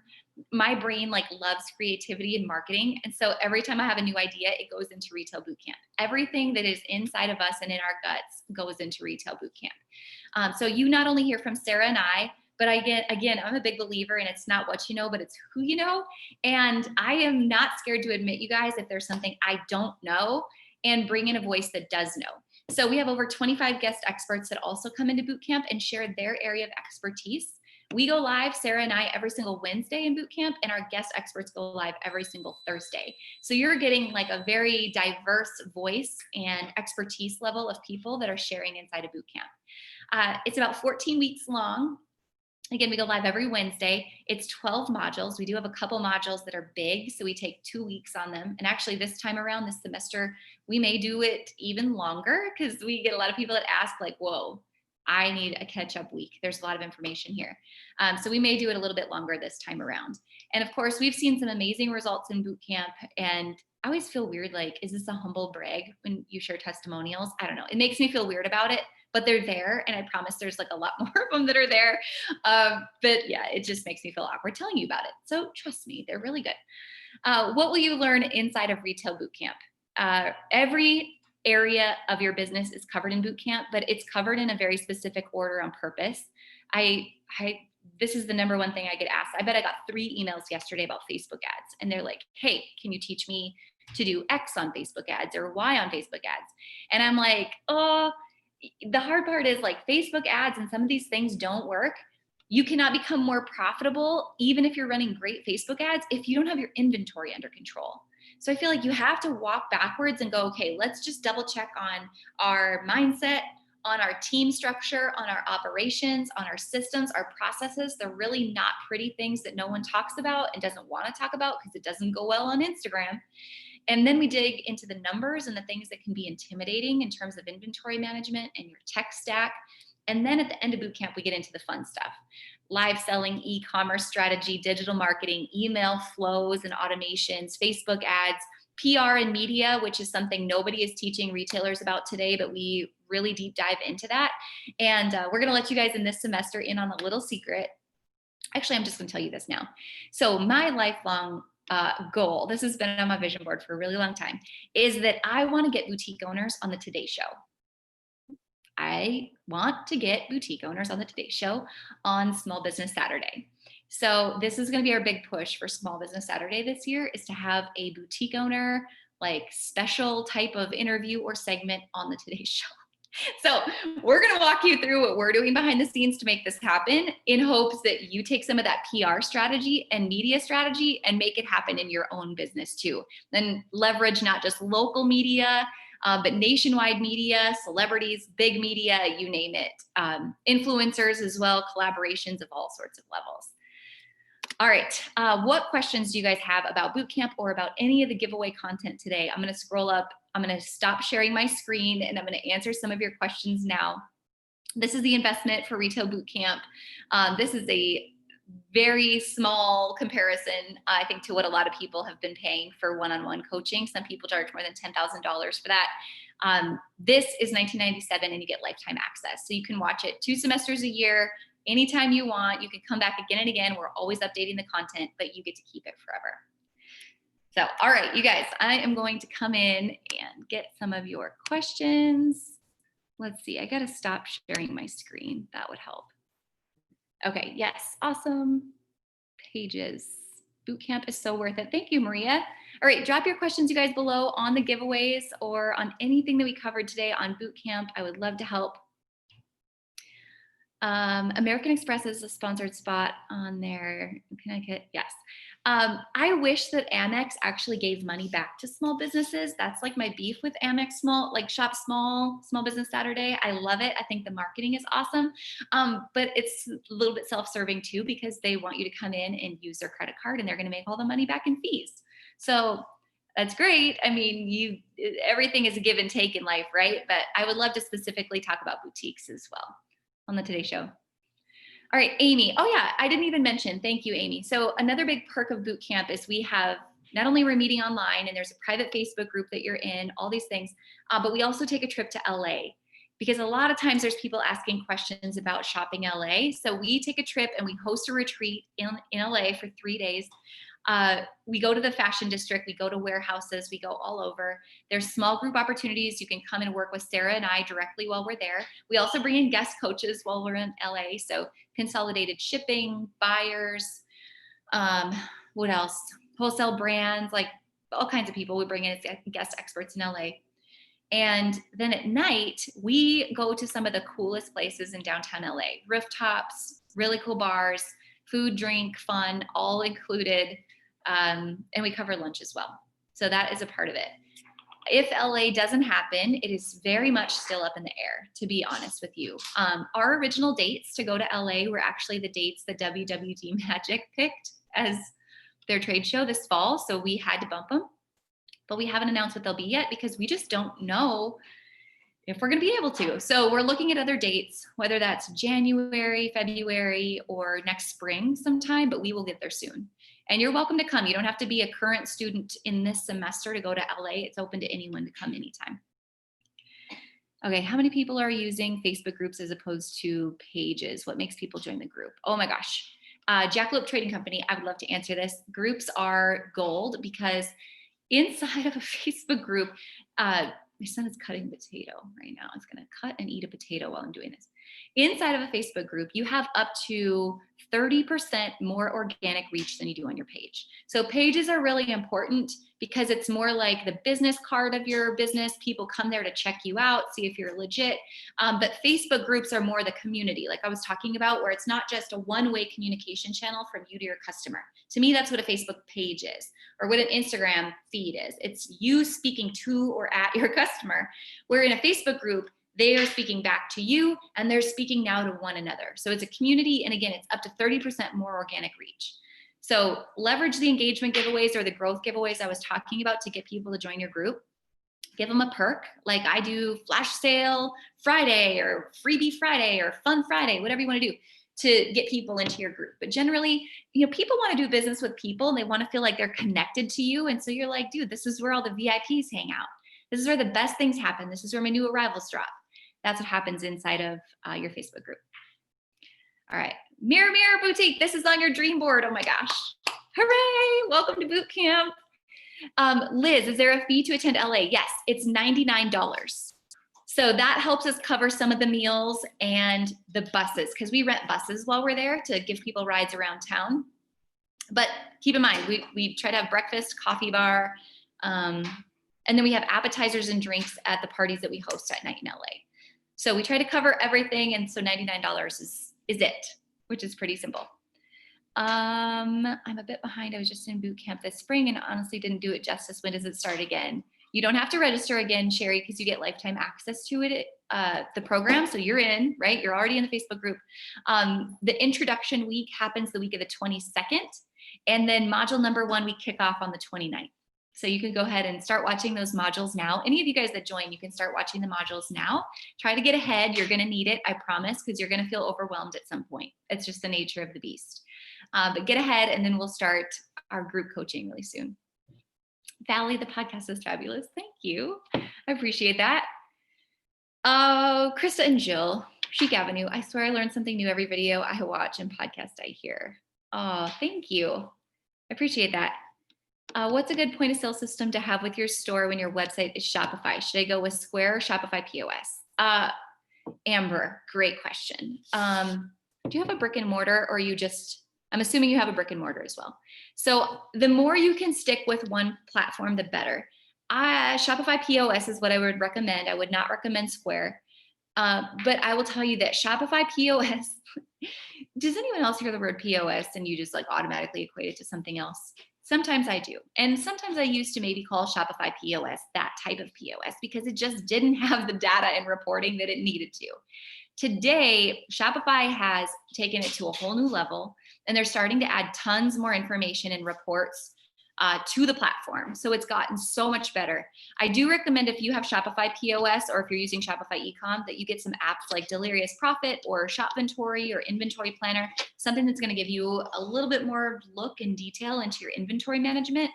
My brain like loves creativity and marketing. And so every time I have a new idea, it goes into Retail Bootcamp. Everything that is inside of us and in our guts goes into Retail Bootcamp. So you not only hear from Sarah and I, but again, I'm a big believer in it's not what you know, but it's who you know. And I am not scared to admit, you guys, if there's something I don't know, and bring in a voice that does know. So we have over 25 guest experts that also come into Bootcamp and share their area of expertise. We go live, Sarah and I, every single Wednesday in Bootcamp, and our guest experts go live every single Thursday. So you're getting like a very diverse voice and expertise level of people that are sharing inside of Bootcamp. It's about 14 weeks long. Again, we go live every Wednesday. It's 12 modules. We do have a couple modules that are big, so we take 2 weeks on them. And actually this time around, this semester, we may do it even longer because we get a lot of people that ask like, whoa, I need a catch-up week. There's a lot of information here. So we may do it a little bit longer this time around. And of course, we've seen some amazing results in Bootcamp. And I always feel weird, like, is this a humble brag when you share testimonials? I don't know. It makes me feel weird about it, but they're there. And I promise there's like a lot more of them that are there. But yeah, it just makes me feel awkward telling you about it. So trust me, they're really good. What will you learn inside of Retail Bootcamp? Every area of your business is covered in Bootcamp, but it's covered in a very specific order on purpose. This is the number one thing I get asked. I bet I got 3 emails yesterday about Facebook ads, and they're like, hey, can you teach me to do X on Facebook ads or Y on Facebook ads? And I'm like, oh, the hard part is like Facebook ads and some of these things don't work. You cannot become more profitable, even if you're running great Facebook ads, if you don't have your inventory under control. So I feel like you have to walk backwards and go, okay, let's just double check on our mindset, on our team structure, on our operations, on our systems, our processes. They're really not pretty things that no one talks about and doesn't want to talk about because it doesn't go well on Instagram. And then we dig into the numbers and the things that can be intimidating in terms of inventory management and your tech stack. And then at the end of Bootcamp, we get into the fun stuff. Live selling, e-commerce strategy, digital marketing, email flows and automations, Facebook ads, PR and media, which is something nobody is teaching retailers about today, but we really deep dive into that. And we're going to let you guys in this semester in on a little secret. Actually, I'm just going to tell you this now. So my lifelong goal, this has been on my vision board for a really long time, is that I want to get boutique owners on the Today Show. I want to get boutique owners on the Today Show on Small Business Saturday. So this is going to be our big push for Small Business Saturday this year, is to have a boutique owner, like special type of interview or segment on the Today Show. So we're going to walk you through what we're doing behind the scenes to make this happen, in hopes that you take some of that PR strategy and media strategy and make it happen in your own business too. Then leverage not just local media, but nationwide media, celebrities, big media, you name it, influencers as well, collaborations of all sorts of levels. All right, what questions do you guys have about Bootcamp or about any of the giveaway content today? I'm going to scroll up. I'm going to stop sharing my screen and I'm going to answer some of your questions now. This is the investment for Retail Bootcamp. This is a very small comparison, I think, to what a lot of people have been paying for one-on-one coaching. Some people charge more than $10,000 for that. This is $19.97 and you get lifetime access. So you can watch it 2 semesters a year, anytime you want. You can come back again and again. We're always updating the content, but you get to keep it forever. So, all right, you guys, I am going to come in and get some of your questions. Let's see, I got to stop sharing my screen. That would help. Okay, yes, awesome. Pages. Bootcamp is so worth it. Thank you, Maria. All right, drop your questions, you guys, below on the giveaways or on anything that we covered today on Bootcamp. I would love to help. American Express is a sponsored spot on there. Connecticut, yes. I wish that Amex actually gave money back to small businesses. That's like my beef with Amex Shop Small Business Saturday. I love it. I think the marketing is awesome. But it's a little bit self-serving too, because they want you to come in and use their credit card and they're going to make all the money back in fees. So that's great. I mean, everything is a give and take in life, right? But I would love to specifically talk about boutiques as well on the Today Show. All right, Amy. Oh yeah, I didn't even mention. Thank you, Amy. So another big perk of Bootcamp is we have, not only we're meeting online and there's a private Facebook group that you're in, all these things, but we also take a trip to LA, because a lot of times there's people asking questions about shopping LA. So we take a trip and we host a retreat in LA for 3 days. We go to the fashion district, we go to warehouses, we go all over. There's small group opportunities. You can come and work with Sarah and I directly while we're there. We also bring in guest coaches while we're in LA. So consolidated shipping, buyers, what else? Wholesale brands, like all kinds of people we bring in as guest experts in LA. And then at night, we go to some of the coolest places in downtown LA, rooftops, really cool bars, food, drink, fun, all included. And we cover lunch as well. So that is a part of it. If LA doesn't happen, it is very much still up in the air, to be honest with you. Our original dates to go to LA were actually the dates that WWD Magic picked as their trade show this fall. So we had to bump them, but we haven't announced what they'll be yet because we just don't know if we're going to be able to. So we're looking at other dates, whether that's January, February, or next spring sometime, but we will get there soon. And you're welcome to come. You don't have to be a current student in this semester to go to LA. It's open to anyone to come anytime. Okay, how many people are using Facebook groups as opposed to pages? What makes people join the group? Oh my gosh. Jackalope Trading Company, I would love to answer this. Groups are gold because inside of a Facebook group, my son is cutting potato right now. It's gonna cut and eat a potato while I'm doing this. Inside of a Facebook group, you have up to 30% more organic reach than you do on your page. So pages are really important because it's more like the business card of your business. People come there to check you out, see if you're legit. But Facebook groups are more the community, like I was talking about, where it's not just a one-way communication channel from you to your customer. To me, that's what a Facebook page is, or what an Instagram feed is. It's you speaking to or at your customer. Where in a Facebook group, they are speaking back to you and they're speaking now to one another. So it's a community. And again, it's up to 30% more organic reach. So leverage the engagement giveaways or the growth giveaways I was talking about to get people to join your group. Give them a perk. Like I do flash sale Friday or freebie Friday or fun Friday, whatever you want to do to get people into your group. But generally, you know, people want to do business with people and they want to feel like they're connected to you. And so you're like, dude, this is where all the VIPs hang out. This is where the best things happen. This is where my new arrivals drop. That's what happens inside of your Facebook group. All right, Mirror Boutique. This is on your dream board. Oh my gosh. Hooray! Welcome to boot camp. Liz, is there a fee to attend LA? Yes, it's $99. So that helps us cover some of the meals and the buses, because we rent buses while we're there to give people rides around town. But keep in mind, we try to have breakfast, coffee bar, and then we have appetizers and drinks at the parties that we host at night in LA. So we try to cover everything, and so $99 is it, which is pretty simple. I'm a bit behind. I was just in boot camp this spring and honestly didn't do it justice. When does it start again? You don't have to register again, Sherry, because you get lifetime access to it, the program. So you're in, right? You're already in the Facebook group. The introduction week happens the week of the 22nd. And then module number 1, we kick off on the 29th. So you can go ahead and start watching those modules now. Any of you guys that join, you can start watching the modules now. Try to get ahead. You're going to need it, I promise, because you're going to feel overwhelmed at some point. It's just the nature of the beast. But get ahead, and then we'll start our group coaching really soon. Valley, the podcast is fabulous. Thank you. I appreciate that. Oh, Krista and Jill, Chic Avenue. I swear I learn something new every video I watch and podcast I hear. Oh, thank you. I appreciate that. What's a good point of sale system to have with your store when your website is Shopify? Should I go with Square or Shopify POS? Amber, great question. Do you have a brick and mortar, or you just, I'm assuming you have a brick and mortar as well. So the more you can stick with one platform, the better. Shopify POS is what I would recommend. I would not recommend Square. But I will tell you that Shopify POS, does anyone else hear the word POS and you just like automatically equate it to something else? Sometimes I do. And sometimes I used to maybe call Shopify POS that type of POS because it just didn't have the data and reporting that it needed to. Today, Shopify has taken it to a whole new level, and they're starting to add tons more information and reports to the platform. So it's gotten so much better. I do recommend, if you have Shopify POS or if you're using Shopify eCom, that you get some apps like Delirious Profit or Shopventory or Inventory Planner, something that's going to give you a little bit more look and detail into your inventory management.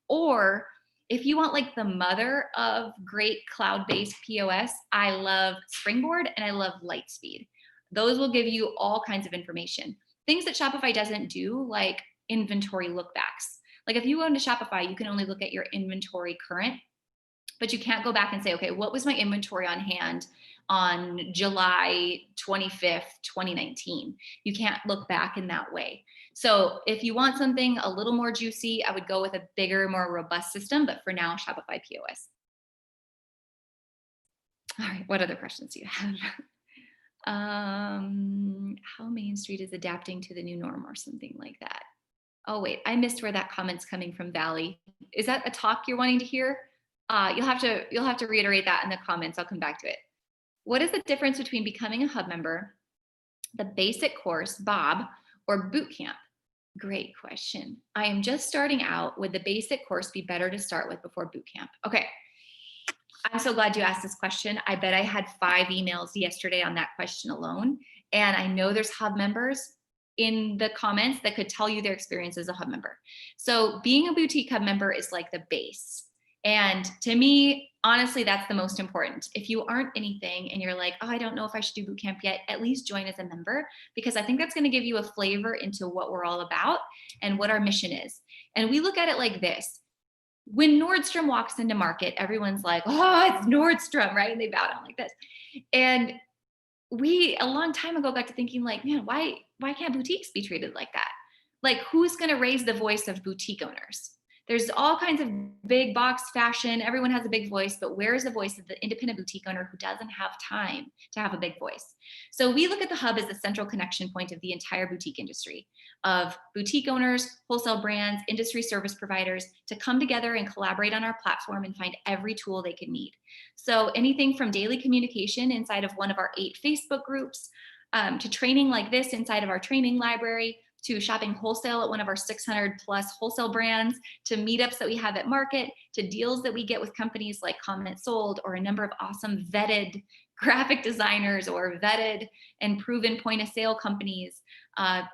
Or if you want like the mother of great cloud-based POS, I love Springboard and I love Lightspeed. Those will give you all kinds of information. Things that Shopify doesn't do, like inventory lookbacks. Like if you go into Shopify, you can only look at your inventory current, but you can't go back and say, okay, what was my inventory on hand on July 25th, 2019? You can't look back in that way. So if you want something a little more juicy, I would go with a bigger, more robust system, but for now, Shopify POS. All right, what other questions do you have? How Main Street is adapting to the new norm or something like that. Oh, wait, I missed where that comment's coming from, Valley. Is that a talk you're wanting to hear? You'll have to reiterate that in the comments. I'll come back to it. What is the difference between becoming a Hub member, the basic course, Bob, or Bootcamp? Great question. I am just starting out. Would the basic course be better to start with before Bootcamp? Okay. I'm so glad you asked this question. I bet I had 5 emails yesterday on that question alone. And I know there's Hub members in the comments that could tell you their experience as a Hub member. So being a boutique Hub member is like the base. And to me, honestly, that's the most important. If you aren't anything and you're like, oh, I don't know if I should do bootcamp yet, at least join as a member, because I think that's going to give you a flavor into what we're all about and what our mission is. And we look at it like this. When Nordstrom walks into market, everyone's like, oh, it's Nordstrom, right? And they bow down like this. And we, a long time ago, got to thinking like, man, why can't boutiques be treated like that? Like, who's going to raise the voice of boutique owners? There's all kinds of big box fashion. Everyone has a big voice, but where is the voice of the independent boutique owner who doesn't have time to have a big voice? So we look at the Hub as the central connection point of the entire boutique industry, of boutique owners, wholesale brands, industry service providers to come together and collaborate on our platform and find every tool they could need. So anything from daily communication inside of one of our 8 Facebook groups, to training like this inside of our training library, to shopping wholesale at one of our 600 plus wholesale brands, to meetups that we have at market, to deals that we get with companies like Comment Sold, or a number of awesome vetted graphic designers or vetted and proven point of sale companies,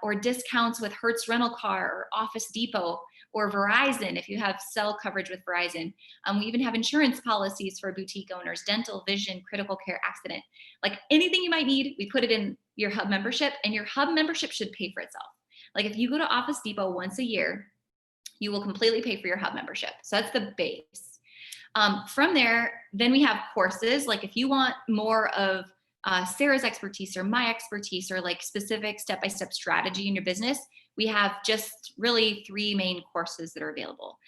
or discounts with Hertz Rental Car or Office Depot or Verizon if you have cell coverage with Verizon. We even have insurance policies for boutique owners, dental, vision, critical care, accident. Like anything you might need, we put it in your Hub membership, and your Hub membership should pay for itself. Like if you go to Office Depot once a year You will completely pay for your Hub membership. So that's the base. From there, then we have courses. Like if you want more of Sarah's expertise or my expertise or like specific step-by-step strategy in your business, we have just really 3 main courses that are available.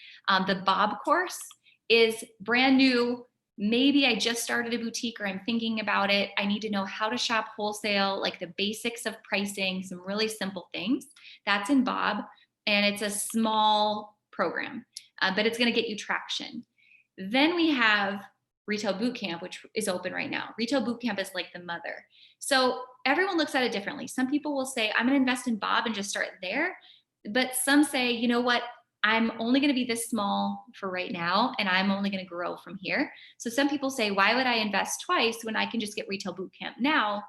The Bob course is brand new. Maybe I just started a boutique or I'm thinking about it. I need to know how to shop wholesale, like the basics of pricing, some really simple things. That's in Bob, and it's a small program, but it's going to get you traction. Then we have Retail Bootcamp, which is open right now. Retail Bootcamp is like the mother. So everyone looks at it differently. Some people will say, I'm going to invest in Bob and just start there. But some say, you know what? I'm only going to be this small for right now, and I'm only going to grow from here. So some people say, why would I invest twice when I can just get Retail Bootcamp now?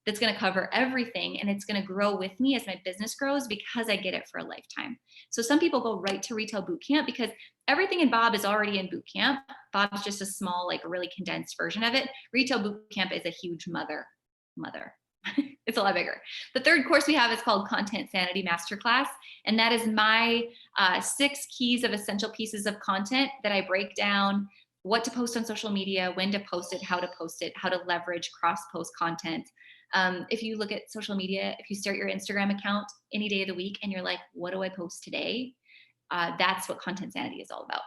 That's going to cover everything, and it's going to grow with me as my business grows because I get it for a lifetime. So some people go right to Retail Bootcamp because everything in Bob is already in Bootcamp. Bob's just a small, like a really condensed version of it. Retail Bootcamp is a huge mother. It's a lot bigger. The third course we have is called Content Sanity Masterclass, and that is my 6 keys of essential pieces of content that I break down what to post on social media, when to post it, how to leverage cross-post content. If you look at social media, if you start your Instagram account any day of the week and you're like, what do I post today? That's what Content Sanity is all about.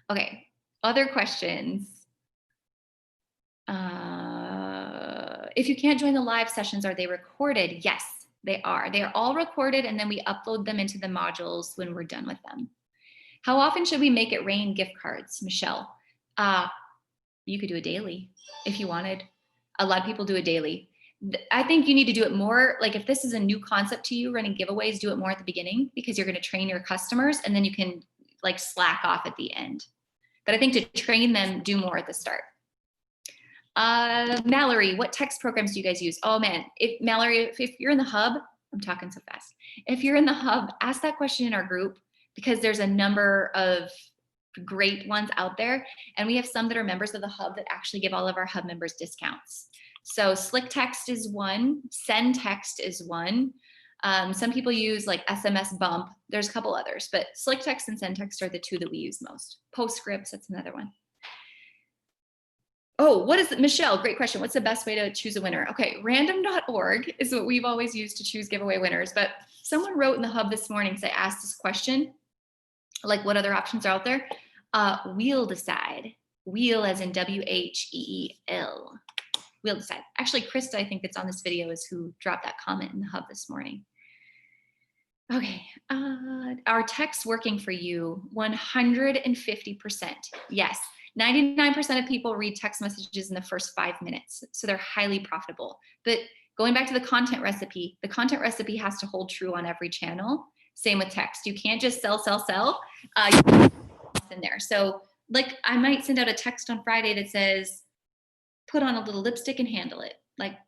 Okay, other questions. If you can't join the live sessions, are they recorded? Yes, they are. They are all recorded, and then we upload them into the modules when we're done with them. How often should we make it rain gift cards? Michelle, you could do it daily if you wanted. A lot of people do it daily. I think you need to do it more. Like if this is a new concept to you, running giveaways, do it more at the beginning because you're going to train your customers and then you can like slack off at the end. But I think to train them, do more at the start. Mallory, what text programs do you guys use? Oh man, Mallory, if you're in the hub, I'm talking so fast. If you're in the hub, ask that question in our group because there's a number of great ones out there. And we have some that are members of the hub that actually give all of our hub members discounts. So Slick Text is one, Send Text is one. Some people use like SMS Bump. There's a couple others, but Slick Text and Send Text are the 2 that we use most. Postscripts, that's another one. Oh, what is it? Michelle, great question. What's the best way to choose a winner? Okay, random.org is what we've always used to choose giveaway winners. But someone wrote in the hub this morning, so I asked this question, like what other options are out there? We'll decide. Wheel as in W-H-E-E-L. We'll decide. Actually, Krista, I think that's on this video, is who dropped that comment in the hub this morning. Okay, are texts working for you? 150%. Yes. 99% of people read text messages in the first 5 minutes, so they're highly profitable. But going back to the content recipe has to hold true on every channel. Same with text. You can't just sell. In there. So like I might send out a text on Friday that says, put on a little lipstick and handle it. Like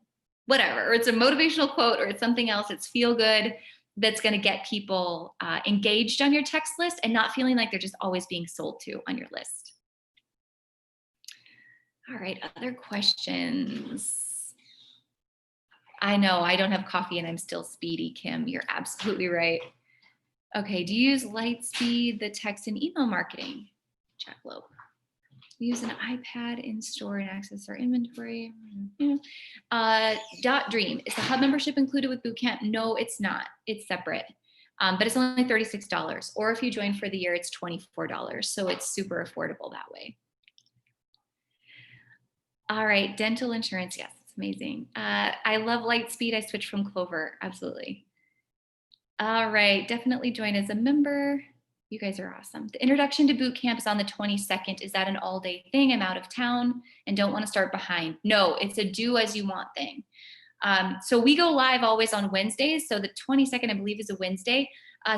whatever, or it's a motivational quote or it's something else. It's feel good. That's going to get people engaged on your text list and not feeling like they're just always being sold to on your list. All right, other questions? I know I don't have coffee and I'm still speedy, Kim. You're absolutely right. Okay, do you use Lightspeed, the text and email marketing? Jackalope. We use an iPad in store and access our inventory. Dream, is the hub membership included with Bootcamp? No, it's not. It's separate. But it's only $36. Or if you join for the year, it's $24. So it's super affordable that way. All right, dental insurance. Yes, it's amazing. I love Lightspeed. I switched from Clover. Absolutely. All right, definitely join as a member. You guys are awesome. The introduction to Bootcamp is on the 22nd. Is that an all-day thing? I'm out of town and don't want to start behind. No, it's a do as you want thing. So we go live always on Wednesdays. So the 22nd, I believe, is a Wednesday.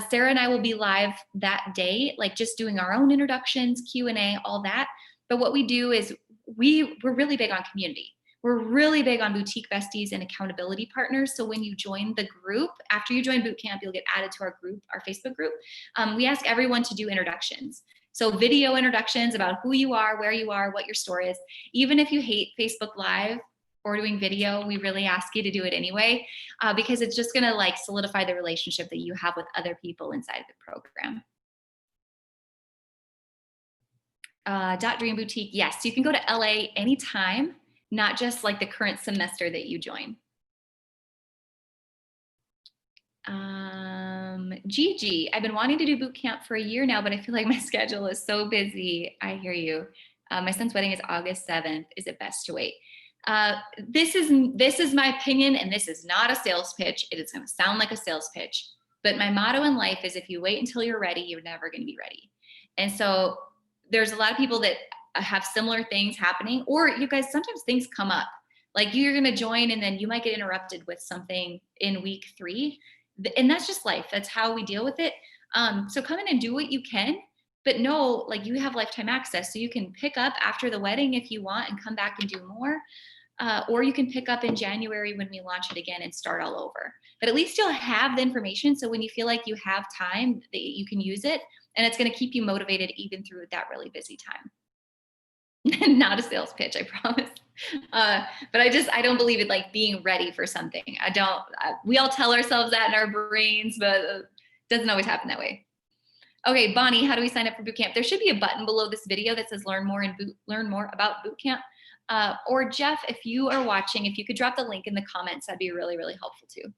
Sarah and I will be live that day, like just doing our own introductions, Q&A, all that. But what we do is we're really big on community. We're really big on boutique besties and accountability partners. So when you join the group, after you join Bootcamp, you'll get added to our group, our Facebook group. We ask everyone to do introductions. So video introductions about who you are, where you are, what your story is. Even if you hate Facebook Live, or doing video, we really ask you to do it anyway, because it's just gonna like solidify the relationship that you have with other people inside the program. Dream Boutique, yes, you can go to LA anytime, not just like the current semester that you join. Gigi, I've been wanting to do boot camp for a year now, but I feel like my schedule is so busy. I hear you. My son's wedding is August 7th. Is it best to wait? This is my opinion, and this is not a sales pitch. It is going to sound like a sales pitch, but my motto in life is if you wait until you're ready, you're never going to be ready. And so there's a lot of people that have similar things happening, or you guys, sometimes things come up. Like you're going to join and then you might get interrupted with something in week 3. And that's just life. That's how we deal with it. So come in and do what you can, but know like you have lifetime access. So you can pick up after the wedding if you want and come back and do more. Or you can pick up in January when we launch it again and start all over. But at least you'll have the information. So when you feel like you have time, that you can use it. And it's going to keep you motivated even through that really busy time. Not a sales pitch, I promise. But I don't believe in like being ready for something. We all tell ourselves that in our brains, but it doesn't always happen that way. Okay, Bonnie, how do we sign up for bootcamp? There should be a button below this video that says learn more about bootcamp. Or Jeff, if you are watching, if you could drop the link in the comments, that'd be really, really helpful too.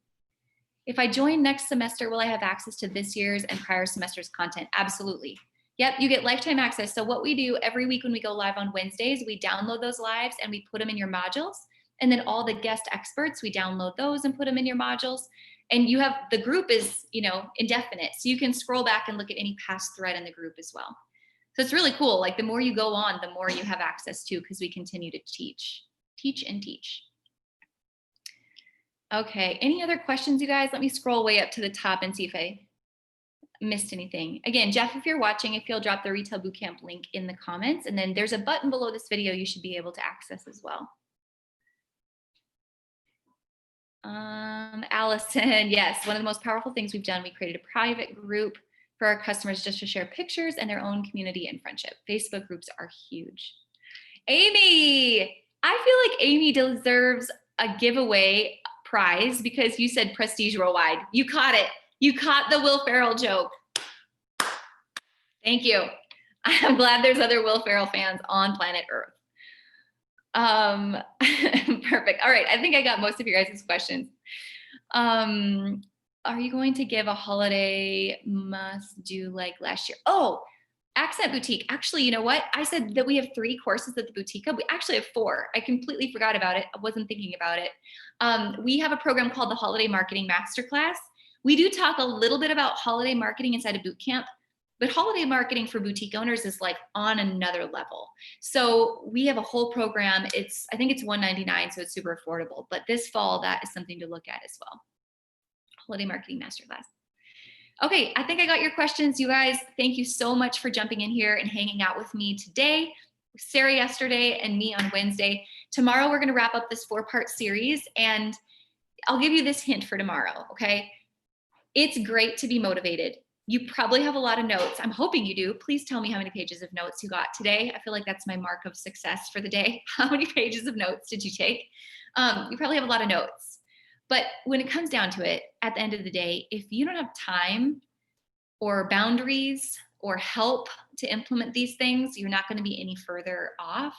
If I join next semester, will I have access to this year's and prior semester's content? Absolutely. Yep, you get lifetime access. So what we do every week when we go live on Wednesdays, we download those lives and we put them in your modules. And then all the guest experts, we download those and put them in your modules. And you have, the group is, indefinite. So you can scroll back and look at any past thread in the group as well. So it's really cool. Like the more you go on, the more you have access to, because we continue to teach and teach. Okay, any other questions, you guys? Let me scroll way up to the top and see if I missed anything. Again, Jeff, if you're watching, if you'll drop the Retail Bootcamp link in the comments, and then there's a button below this video you should be able to access as well. Allison, yes, one of the most powerful things we've done, we created a private group for our customers just to share pictures and their own community and friendship. Facebook groups are huge. Amy, I feel like Amy deserves a giveaway prize because you said prestige worldwide. You caught it. You caught the Will Ferrell joke. Thank you. I'm glad there's other Will Ferrell fans on planet Earth. Perfect. All right. I think I got most of your guys' questions. Are you going to give a holiday must do like last year? Oh, Accent Boutique. Actually, you know what? I said that we have 3 courses at the Boutique Hub. We actually have 4. I completely forgot about it. I wasn't thinking about it. We have a program called the Holiday Marketing Masterclass. We do talk a little bit about holiday marketing inside of Bootcamp, but holiday marketing for boutique owners is like on another level. So we have a whole program. I think it's $199, so it's super affordable. But this fall, that is something to look at as well. Holiday Marketing Masterclass. Okay, I think I got your questions. You guys, thank you so much for jumping in here and hanging out with me today. Sarah yesterday and me on Wednesday. Tomorrow, we're going to wrap up this 4-part series, and I'll give you this hint for tomorrow, okay? It's great to be motivated. You probably have a lot of notes. I'm hoping you do. Please tell me how many pages of notes you got today. I feel like that's my mark of success for the day. How many pages of notes did you take? You probably have a lot of notes. But when it comes down to it, at the end of the day, if you don't have time or boundaries or help to implement these things, you're not going to be any further off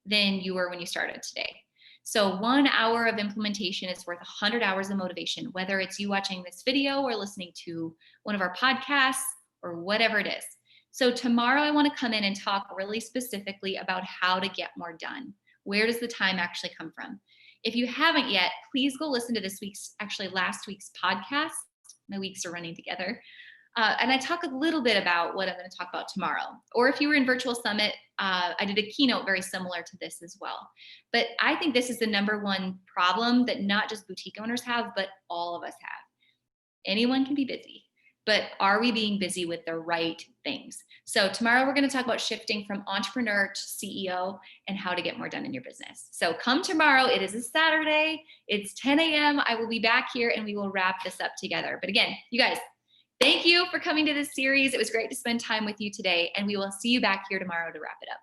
than you were when you started today. So 1 hour of implementation is worth 100 hours of motivation, whether it's you watching this video or listening to one of our podcasts or whatever it is. So tomorrow I want to come in and talk really specifically about how to get more done. Where does the time actually come from? If you haven't yet, please go listen to last week's podcast. My weeks are running together. And I talk a little bit about what I'm going to talk about tomorrow. Or if you were in Virtual Summit, I did a keynote very similar to this as well. But I think this is the #1 problem that not just boutique owners have, but all of us have. Anyone can be busy, but are we being busy with the right things? So tomorrow we're going to talk about shifting from entrepreneur to CEO and how to get more done in your business. So come tomorrow. It is a Saturday. It's 10 a.m. I will be back here and we will wrap this up together. But again, you guys, thank you for coming to this series. It was great to spend time with you today, and we will see you back here tomorrow to wrap it up.